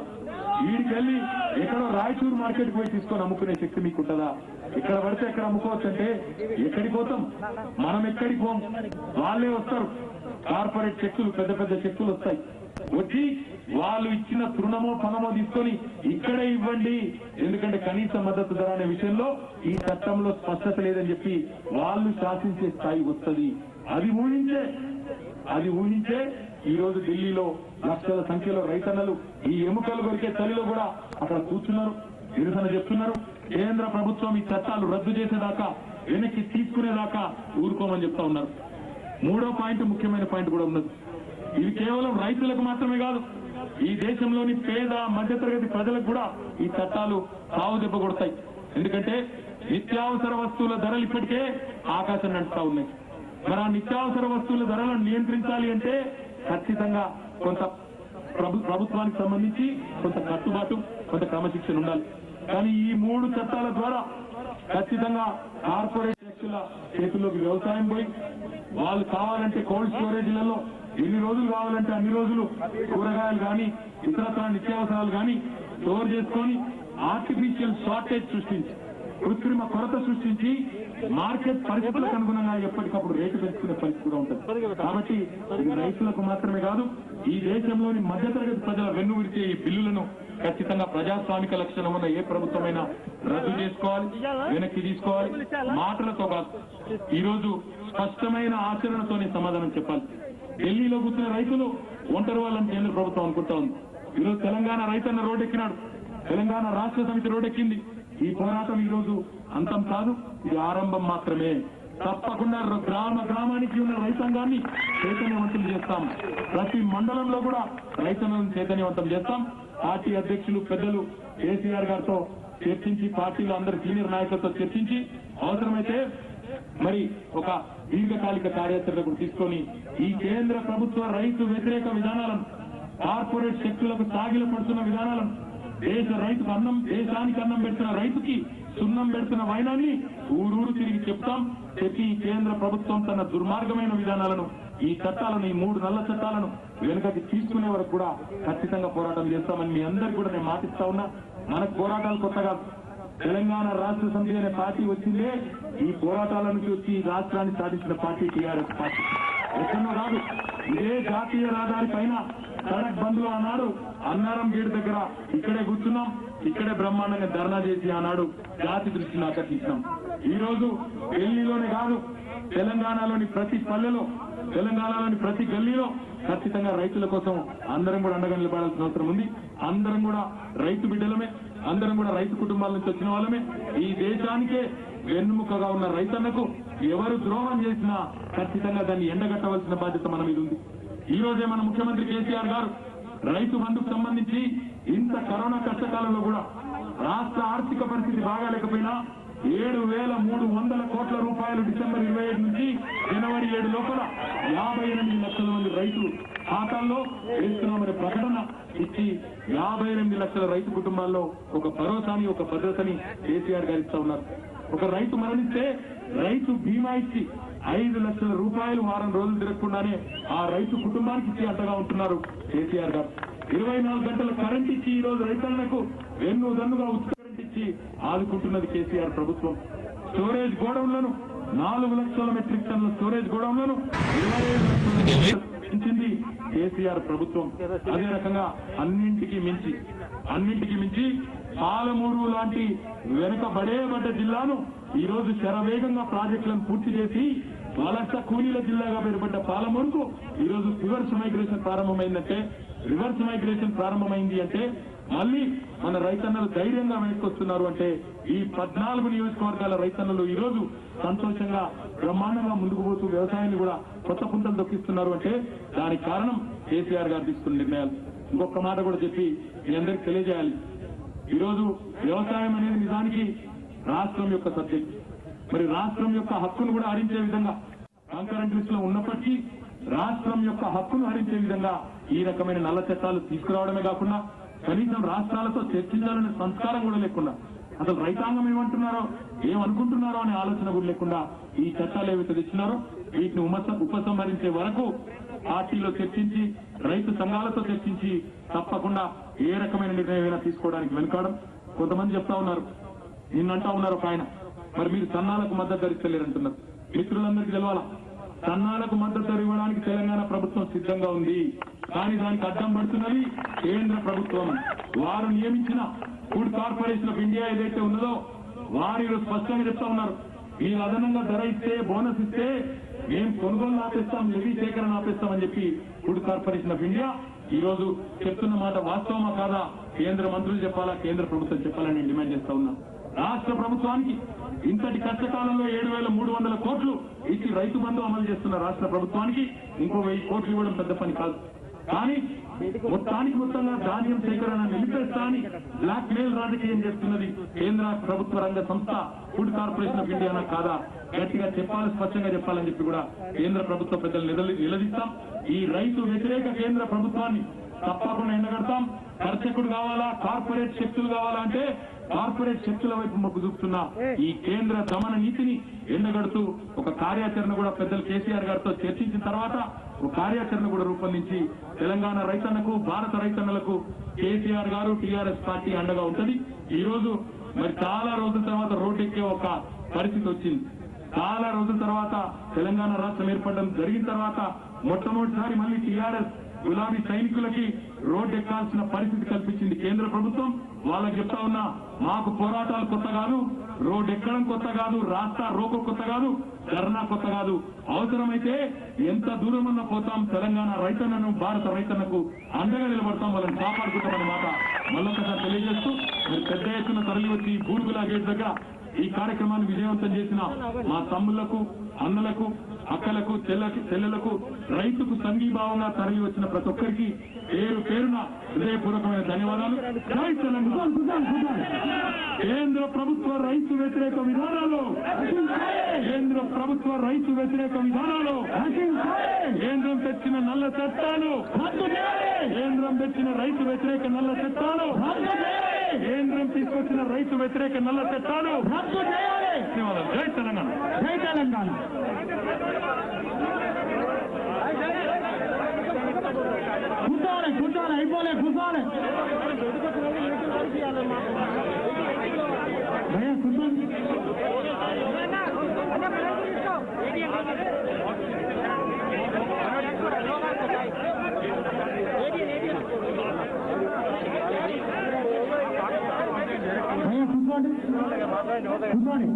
వీడికెళ్ళి ఎక్కడో రాయచూరు మార్కెట్ పోయి తీసుకొని అమ్ముకునే శక్తి మీకు ఉంటుందా? ఇక్కడ పడితే ఎక్కడ అమ్ముకోవచ్చు అంటే ఎక్కడికి పోతాం? మనం ఎక్కడికి పోం, వాళ్ళే వస్తారు. కార్పొరేట్ శక్తులు, పెద్ద పెద్ద శక్తులు వస్తాయి, వచ్చి వాళ్ళు ఇచ్చిన తృణమో పణమో తీసుకొని ఇక్కడే ఇవ్వండి, ఎందుకంటే కనీస మద్దతు ధర అనే విషయంలో ఈ చట్టంలో స్పష్టత లేదని చెప్పి వాళ్ళు శాసించే స్థాయి వస్తుంది. అది ఊహించే ఈ రోజు ఢిల్లీలో లక్షల సంఖ్యలో రైతన్నలు ఈ ఎముకలు కొరికే చలిలో కూడా అక్కడ కూర్చున్నారు, నిరసన చెప్తున్నారు. కేంద్ర ప్రభుత్వం ఈ చట్టాలు రద్దు చేసేదాకా, వెనక్కి తీసుకునేదాకా ఊరుకోమని చెప్తా ఉన్నారు. 3వ పాయింట్, ముఖ్యమైన పాయింట్ కూడా ఉన్నది. ఇది కేవలం రైతులకు మాత్రమే కాదు, ఈ దేశంలోని పేద మధ్యతరగతి ప్రజలకు కూడా ఈ చట్టాలు సావు దెబ్బ కొడతాయి. ఎందుకంటే నిత్యావసర వస్తువుల ధరలు ఇప్పటికే ఆకాశం నడుస్తా ఉన్నాయి. మరి ఆ నిత్యావసర వస్తువుల ధరలను నియంత్రించాలి అంటే ఖచ్చితంగా కొంత ప్రభుత్వానికి సంబంధించి కొంత కట్టుబాటు, కొంత క్రమశిక్షణ ఉండాలి. కానీ ఈ 3 చట్టాల ద్వారా ఖచ్చితంగా కార్పొరేట్ శక్తుల చేతుల్లోకి వ్యవసాయం పోయి వాళ్ళు కావాలంటే కోల్డ్ స్టోరేజీలలో ఎన్ని రోజులు కావాలంటే అన్ని రోజులు కూరగాయలు కానీ ఇతరత్ర నిత్యావసరాలు కానీ స్టోర్ చేసుకొని ఆర్టిఫిషియల్ షార్టేజ్ సృష్టించి, కృత్రిమ కొరత సృష్టించి మార్కెట్ పరిస్థితులకు అనుగుణంగా ఎప్పటికప్పుడు రేటు పెంచుకునే పరిస్థితి కూడా ఉంటుంది. కాబట్టి ఇది రైతులకు మాత్రమే కాదు, ఈ దేశంలోని మధ్యతరగతి ప్రజల వెన్ను విరిచే ఈ బిల్లులను ఖచ్చితంగా ప్రజాస్వామిక లక్షణం ఉన్న ఏ ప్రభుత్వమైనా రద్దు చేసుకోవాలి, వెనక్కి తీసుకోవాలి. మాటలతో కాదు, ఈరోజు స్పష్టమైన ఆచరణతోనే సమాధానం చెప్పాలి. ఢిల్లీలో కూర్చున్న రైతులు ఒంటరి వాళ్ళని కేంద్ర ప్రభుత్వం అనుకుంటా ఉంది. ఈరోజు తెలంగాణ రైతన్న రోడ్డెక్కినాడు, తెలంగాణ రాష్ట్ర సమితి రోడ్డెక్కింది. ఈ పోరాటం ఈ రోజు అంతం కాదు, ఇది ఆరంభం మాత్రమే. తప్పకుండా గ్రామానికి ఉన్న రైతాంగాన్ని చైతన్యవంతం చేస్తాం. ప్రతి మండలంలో కూడా రైతన్నలను చైతన్యవంతం చేస్తాం. పార్టీ అధ్యక్షులు పెద్దలు కేసీఆర్ గారితో చర్చించి, పార్టీలో అందరి సీనియర్ నాయకులతో చర్చించి అవసరమైతే మరి ఒక దీర్ఘకాలిక కార్యాచరణకు తీసుకొని ఈ కేంద్ర ప్రభుత్వ రైతు వ్యతిరేక విధానాలను, కార్పొరేట్ శక్తులకు సాగిల పడుతున్న విధానాలను, దేశానికి అన్నం పెడుతున్న రైతుకి సున్నం పెడుతున్న వైనాన్ని ఊరూరు తిరిగి చెప్తాం. చెప్పి కేంద్ర ప్రభుత్వం తన దుర్మార్గమైన విధానాలను, ఈ చట్టాలను, ఈ 3 నల్ల చట్టాలను వెనుకకి తీసుకునే వరకు కూడా ఖచ్చితంగా పోరాటం చేస్తామని మీ అందరికీ కూడా నేను మాటిస్తా ఉన్నా. మనకు పోరాటాలు కొత్తగా, తెలంగాణ రాష్ట్ర సమితి అనే పార్టీ వచ్చిందే ఈ పోరాటాల నుంచి వచ్చి ఈ రాష్ట్రాన్ని సాధించిన పార్టీ టీఆర్ఎస్ పార్టీ. ఎక్కడో రాదు, ఇదే జాతీయ రహదారి పైన సడక్ బంద్లో ఆనాడు అన్నారం గేట్ దగ్గర ఇక్కడే కూర్చున్నాం, ఇక్కడే బ్రహ్మాండంగా ధర్నా చేసి ఆనాడు జాతి దృష్టిని ఆకర్షించినాం. ఈ రోజు ఢిల్లీలోనే కాదు, తెలంగాణలోని ప్రతి పల్లెలో, తెలంగాణలోని ప్రతి గల్లీలో ఖచ్చితంగా రైతుల కోసం అందరం కూడా అండగా నిలబడాల్సిన అవసరం ఉంది. అందరం కూడా రైతు బిడ్డలమే, అందరం కూడా రైతు కుటుంబాల నుంచి వచ్చిన వాళ్ళమే. ఈ దేశానికే వెన్నుముకగా ఉన్న రైతన్నకు ఎవరు ద్రోహం చేసినా ఖచ్చితంగా దాన్ని ఎండగట్టవలసిన బాధ్యత మన మీద ఉంది. ఈ రోజే మన ముఖ్యమంత్రి కేసీఆర్ గారు రైతు బంధుకు సంబంధించి ఇంత కరోనా కష్టకాలంలో కూడా రాష్ట్ర ఆర్థిక పరిస్థితి బాగాలేకపోయినా 7,300 కోట్ల రూపాయలు డిసెంబర్ 27 నుంచి జనవరి 7 లోపల 58 లక్షల మంది రైతులు ఖాతాల్లో వేస్తున్నామనే ప్రకటన ఇచ్చి 58 లక్షల రైతు కుటుంబాల్లో ఒక భరోసాని, ఒక భద్రతని కేసీఆర్ గారు ఇస్తా ఉన్నారు. ఒక రైతు మరణిస్తే రైతు బీమా ఇచ్చి 5 లక్షల రూపాయలు వారం రోజులు తిరగకుండానే ఆ రైతు కుటుంబానికి ఇచ్చి అంటగా ఉంటున్నారు కేసీఆర్ గారు. 24 గంటల కరెంట్ ఇచ్చి ఈ రోజు రైతులకు వెన్నుదన్నుగా ఉచిత కరెంట్ ఇచ్చి ఆదుకుంటున్నది కేసీఆర్ ప్రభుత్వం. స్టోరేజ్ గోడౌన్లను 4 లక్షల మెట్రిక్ టన్నుల స్టోరేజ్ గోడౌన్లను 25 లక్షల పెంచింది కేసీఆర్ ప్రభుత్వం. అదే రకంగా అన్నింటికి మించి పాలమూరు లాంటి వెనుకబడేబడ్డ జిల్లాను ఈ రోజు శరవేగంగా ప్రాజెక్టులను పూర్తి చేసి వలస కూలీల జిల్లాగా పేరుపడ్డ పాలమూరుకు ఈ రోజు రివర్స్ మైగ్రేషన్ ప్రారంభమైంది అంటే మళ్ళీ మన రైతన్నలు ధైర్యంగా వెనక్కొస్తున్నారు అంటే ఈ 14 నియోజకవర్గాల రైతన్నలు ఈ రోజు సంతోషంగా బ్రహ్మాండంగా ముందుకు పోతూ వ్యవసాయాన్ని కూడా కొత్త పుంతలు దొక్కిస్తున్నారు అంటే దానికి కారణం కేసీఆర్ గారు తీసుకున్న నిర్ణయాలు. ఇంకొక మాట కూడా చెప్పి మీ అందరికీ తెలియజేయాలి. ఈ రోజు వ్యవసాయం అనేది నిజానికి రాష్ట్రం యొక్క సబ్జెక్ట్. మరి రాష్ట్రం యొక్క హక్కును కూడా హరించే విధంగా కాంకరెంట్ లిస్ట్ లో ఉన్నప్పటికీ రాష్ట్రం యొక్క హక్కును హరించే విధంగా ఈ రకమైన నల్ల చట్టాలు తీసుకురావడమే కాకుండా కనీసం రాష్ట్రాలతో చర్చించాలనే సంస్కారం కూడా లేకుండా, అసలు రైతాంగం ఏమనుకుంటున్నారో అనే ఆలోచన కూడా లేకుండా ఈ చట్టాలు ఏవైతే తెచ్చినారో వీటిని ఉపసంహరించే వరకు పార్టీలో చర్చించి రైతు సంఘాలతో చర్చించి తప్పకుండా ఏ రకమైన నిర్ణయం తీసుకోవడానికి వెనుకాడం. కొంతమంది చెప్తా ఉన్నారు, నిన్నంటా ఉన్నారు ఒక ఆయన, మరి మీరు సన్నాలకు మద్దతు ధరిస్తలేరంటున్నారు. మిత్రులందరికీ తెలవాలా, సన్నాలకు మద్దతు ధర ఇవ్వడానికి తెలంగాణ ప్రభుత్వం సిద్ధంగా ఉంది. కానీ దానికి అడ్డం పడుతున్నది కేంద్ర ప్రభుత్వం. వారు నియమించిన ఫుడ్ కార్పొరేషన్ ఆఫ్ ఇండియా ఏదైతే ఉన్నదో వారు స్పష్టంగా చెప్తా ఉన్నారు, మీరు అదనంగా ధర ఇస్తే, బోనస్ ఇస్తే మేము కొనుగోలు ఆపేస్తాం, లెవీ సేకరణ ఆపేస్తామని చెప్పి ఫుడ్ కార్పొరేషన్ ఆఫ్ ఇండియా ఈ రోజు చెప్తున్న మాట వాస్తవమా కాదా కేంద్ర మంత్రులు చెప్పాలా, కేంద్ర ప్రభుత్వం చెప్పాలని నేను డిమాండ్ చేస్తా ఉన్నా. రాష్ట్ర ప్రభుత్వానికి ఇంతటి కష్టకాలంలో 7,300 కోట్లు ఇచ్చి రైతు బంధు అమలు చేస్తున్న రాష్ట్ర ప్రభుత్వానికి ఇంకో 1000 కోట్లు ఇవ్వడం పెద్ద పని కాదు. కానీ మొత్తంగా ధాన్యం సేకరణ నిలిపేస్తా అని బ్లాక్ మెయిల్ రాజకీయం చేస్తున్నది కేంద్ర ప్రభుత్వ రంగ సంస్థ ఫుడ్ కార్పొరేషన్ ఆఫ్ ఇండియానా కాదా గట్టిగా చెప్పాలి, స్పష్టంగా చెప్పాలని చెప్పి కూడా కేంద్ర ప్రభుత్వ పెద్దలు నిలదీస్తాం. ఈ రైతు వ్యతిరేక కేంద్ర ప్రభుత్వాన్ని తప్పకుండా ఎండగడతాం. దర్శకుడు కావాలా, కార్పొరేట్ శక్తులు కావాలా అంటే కార్పొరేట్ శక్తుల వైపు మొగ్గు చూపుతున్న ఈ కేంద్ర దమన నీతిని ఎండగడుతూ ఒక కార్యాచరణ కూడా పెద్దలు కేసీఆర్ గారితో చర్చించిన తర్వాత ఒక కార్యాచరణ కూడా రూపొందించి తెలంగాణ రైతన్నకు, భారత రైతన్నలకు కేసీఆర్ గారు, టీఆర్ఎస్ పార్టీ అండగా ఉంటది. ఈ రోజు మరి చాలా రోజుల తర్వాత రోడ్డెక్కే ఒక పరిస్థితి వచ్చింది. చాలా రోజుల తర్వాత తెలంగాణ రాష్ట్రం ఏర్పడడం జరిగిన తర్వాత మొట్టమొదటిసారి మళ్ళీ టీఆర్ఎస్ గులాబీ సైనికులకి రోడ్డు ఎక్కాల్సిన పరిస్థితి కల్పించింది కేంద్ర ప్రభుత్వం. వాళ్ళకి చెప్తా ఉన్నా, మాకు పోరాటాలు కొత్త కాదు, రోడ్డు ఎక్కడం కొత్త కాదు, రాస్తా రోకో కొత్త కాదు, ధర్నా కొత్త కాదు, అవసరమైతే ఎంత దూరమన్నా పోతాం, తెలంగాణ రైతన్నను, భారత రైతన్నకు అండగా నిలబడతాం, వాళ్ళని కాపాడుకుంటామన్న మాట మళ్ళొకసారి తెలియజేస్తూ మీరు పెద్ద ఎత్తున తరలి వచ్చి బూర్గులా గేట్ దగ్గర ఈ కార్యక్రమాన్ని విజయవంతం చేసిన మా తమ్ముళ్లకు, అన్నలకు, అక్కలకు, చెల్లెలకు, రైతుకు సంఘీభావంగా తరలి వచ్చిన ప్రతి ఒక్కరికి పేరు పేరున హృదయపూర్వకమైన ధన్యవాదాలు. జై తెలంగాణ. కేంద్ర ప్రభుత్వ రైతు వ్యతిరేక విధానాలు, కేంద్ర ప్రభుత్వ రైతు వ్యతిరేక విధానాలు, కేంద్రం తెచ్చిన నల్ల చట్టాలు, కేంద్రం తెచ్చిన రైతు వ్యతిరేక నల్ల చట్టాలు, కేంద్రం తీసుకొచ్చిన రైతు వ్యతిరేక నల్ల చట్టాలు ధన్యవాదాలు. జై తెలంగాణ. జై తెలంగాణ. కూర్చోవాలి అయిపోలే కూర్చోవాలి కూర్చోండి. కూర్చోండి కూర్చోండి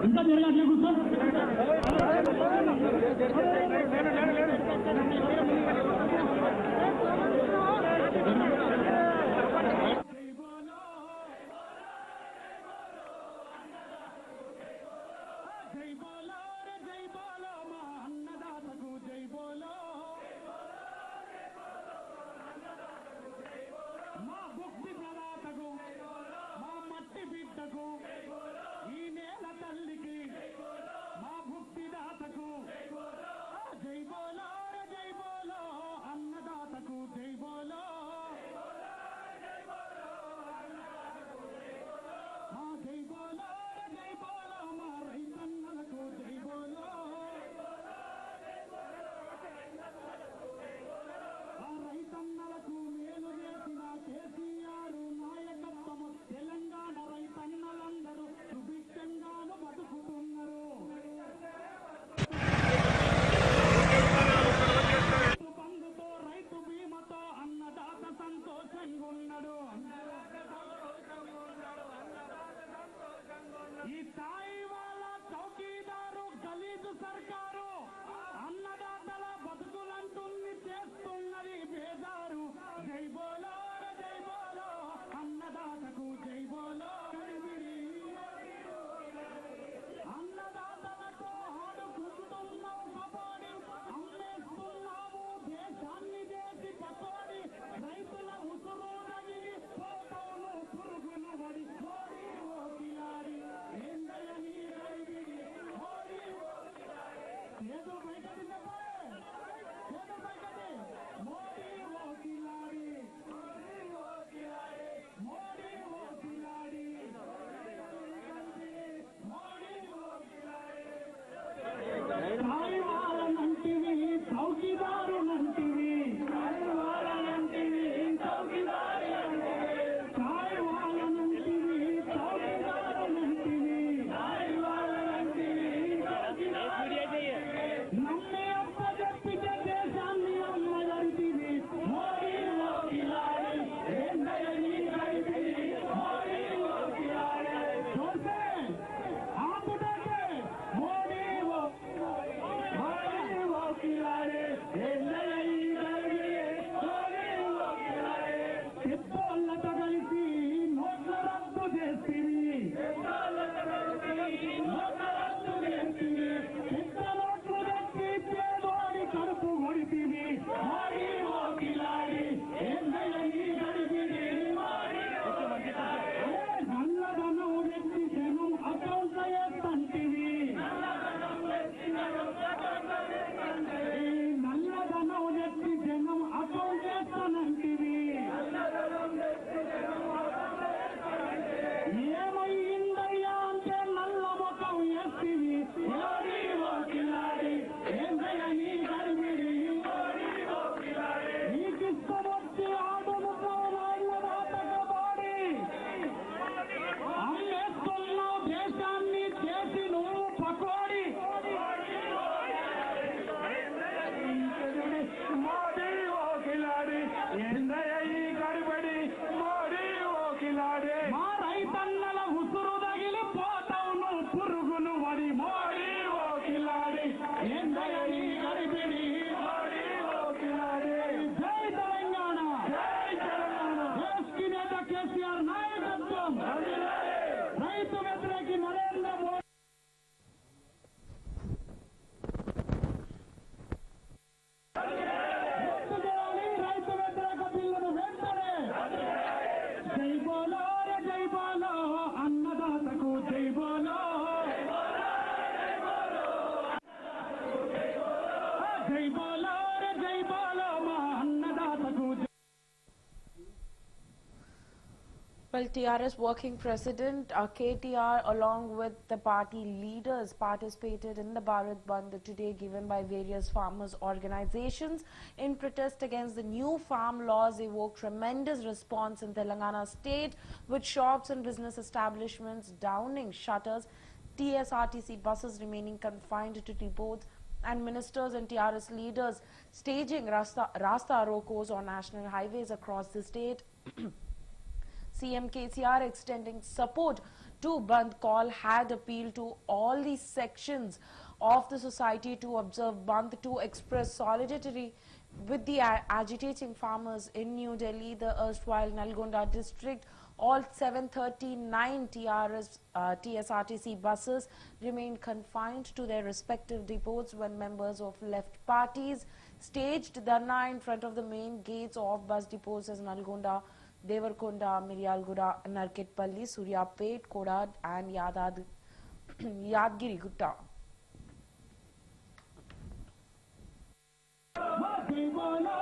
ఇంకా జరగట్లే కూర్చోండి. అన్నదాతకు జై బోలో గడిబిడి అన్నదాతలతో ఆడుకుంటున్నావు కబడ్డీ అమ్మేస్తున్నావు దేశాన్ని చేసి పకోడి రైతుల ఉసురు నగిలి పోతావును పురుగులు వడి మోడీ ఓ కిలాడి ఏందయ్యని గడిబిడి మోడీ ఓ కిలాడి ఏదో బయటది ఏదో బయటది మోడీ ఓ కిలాడి మోడీ ఓ కిలాడి కాయవాలనంటివి చౌకీదారునంటివి కాయవాలనంటివి చౌకీదారునంటివి కాయవాలనంటివి చౌకీదారునంటివి కాయవాలనంటివి చౌకీదారునంటివి నమ్మే అప్పచెప్పితే దేశాన్ని అమ్మగడితివి మోడీ ఓ కిలాడి ఏందయ్యని గడిబిడి మోడీ ఓ కిలాడి చూస్తే ఆపుడకే మోడీ ఓ కిలాడి ఏందయ్యని గడిబిడి మోడీ ఓ కిలాడి పెద్దోళ్ళతో కలిసి నోట్ల రద్దు చేసివి నోట్ల రద్దు చేసివి పెద్ద నోట్లు తెచ్చి పేదోడి కడుపు కొడితివి మోడీ ఓ కిలాడి ఏందయ్యని గడిబిడి మోడీ ఓ కిలాడి నల్లధనం వ్యక్తి జనం అకౌంట్ వేస్తంటివి నల్లధనం వ్యక్తి జనం అకౌంట్ వేస్తానంటివి ఏమైందయ్యా అంటే నల్ల ముఖం వేస్తివి మోడీ ఓ కిలాడి ఏందయ్యని గడిబిడి మోడీ ఓ కిలాడి నీకిష్టం వచ్చి ఆడుకుంటావు వాళ్ళ రాతకబాడి అమ్మేస్తున్నావు దేశాన్ని చేసి నువ్వు పకోడి మోడీ ఓ కిలాడి ఏందయ్య ఈ గడిబడి మోడీ ఓ కిలాడి మా రైతన్నల ఉసురు తగిలి పోతావు నువ్వు పురుగును వడి మోడీ ఓ కిలాడి ఏందయ్య ఈ గడిబిడి మోడీ ఓ కిలాడి జై తెలంగాణ జై తెలంగాణ దేశ్ నేత కేసీఆర్ నాయకత్వం రైతు వ్యతిరేకి నరేంద్ర మోడీ రద్దు చేయాలి రైతు వ్యతిరేక బిల్లును వెంటనే జై బోలో రే జై బోలో అన్నదాతకు జై బోలో జై బోలో రే జై బోలో మా అన్నదాతకు Well, TRS Working President KTR along with the party leaders participated in the Bharat Bandh today given by various farmers organizations in protest against the new farm laws. Evoked tremendous response in Telangana state with shops and business establishments downing shutters, TSRTC buses remaining confined to depots and ministers and TRS leaders staging Rasta Rokos on national highways across the state. CM KCR extending support to Bandh call had appealed to all these sections of the society to observe Bandh to express solidarity with the agitating farmers in New Delhi. The erstwhile Nalgonda district, all 739 TSRTC buses remained confined to their respective depots when members of left parties staged dharna in front of the main gates of bus depots as Nalgonda, Devarkonda, Miryalgura, Narketpalli, Suryapet, Kodad and Yadgiri Gutta. జై బోలో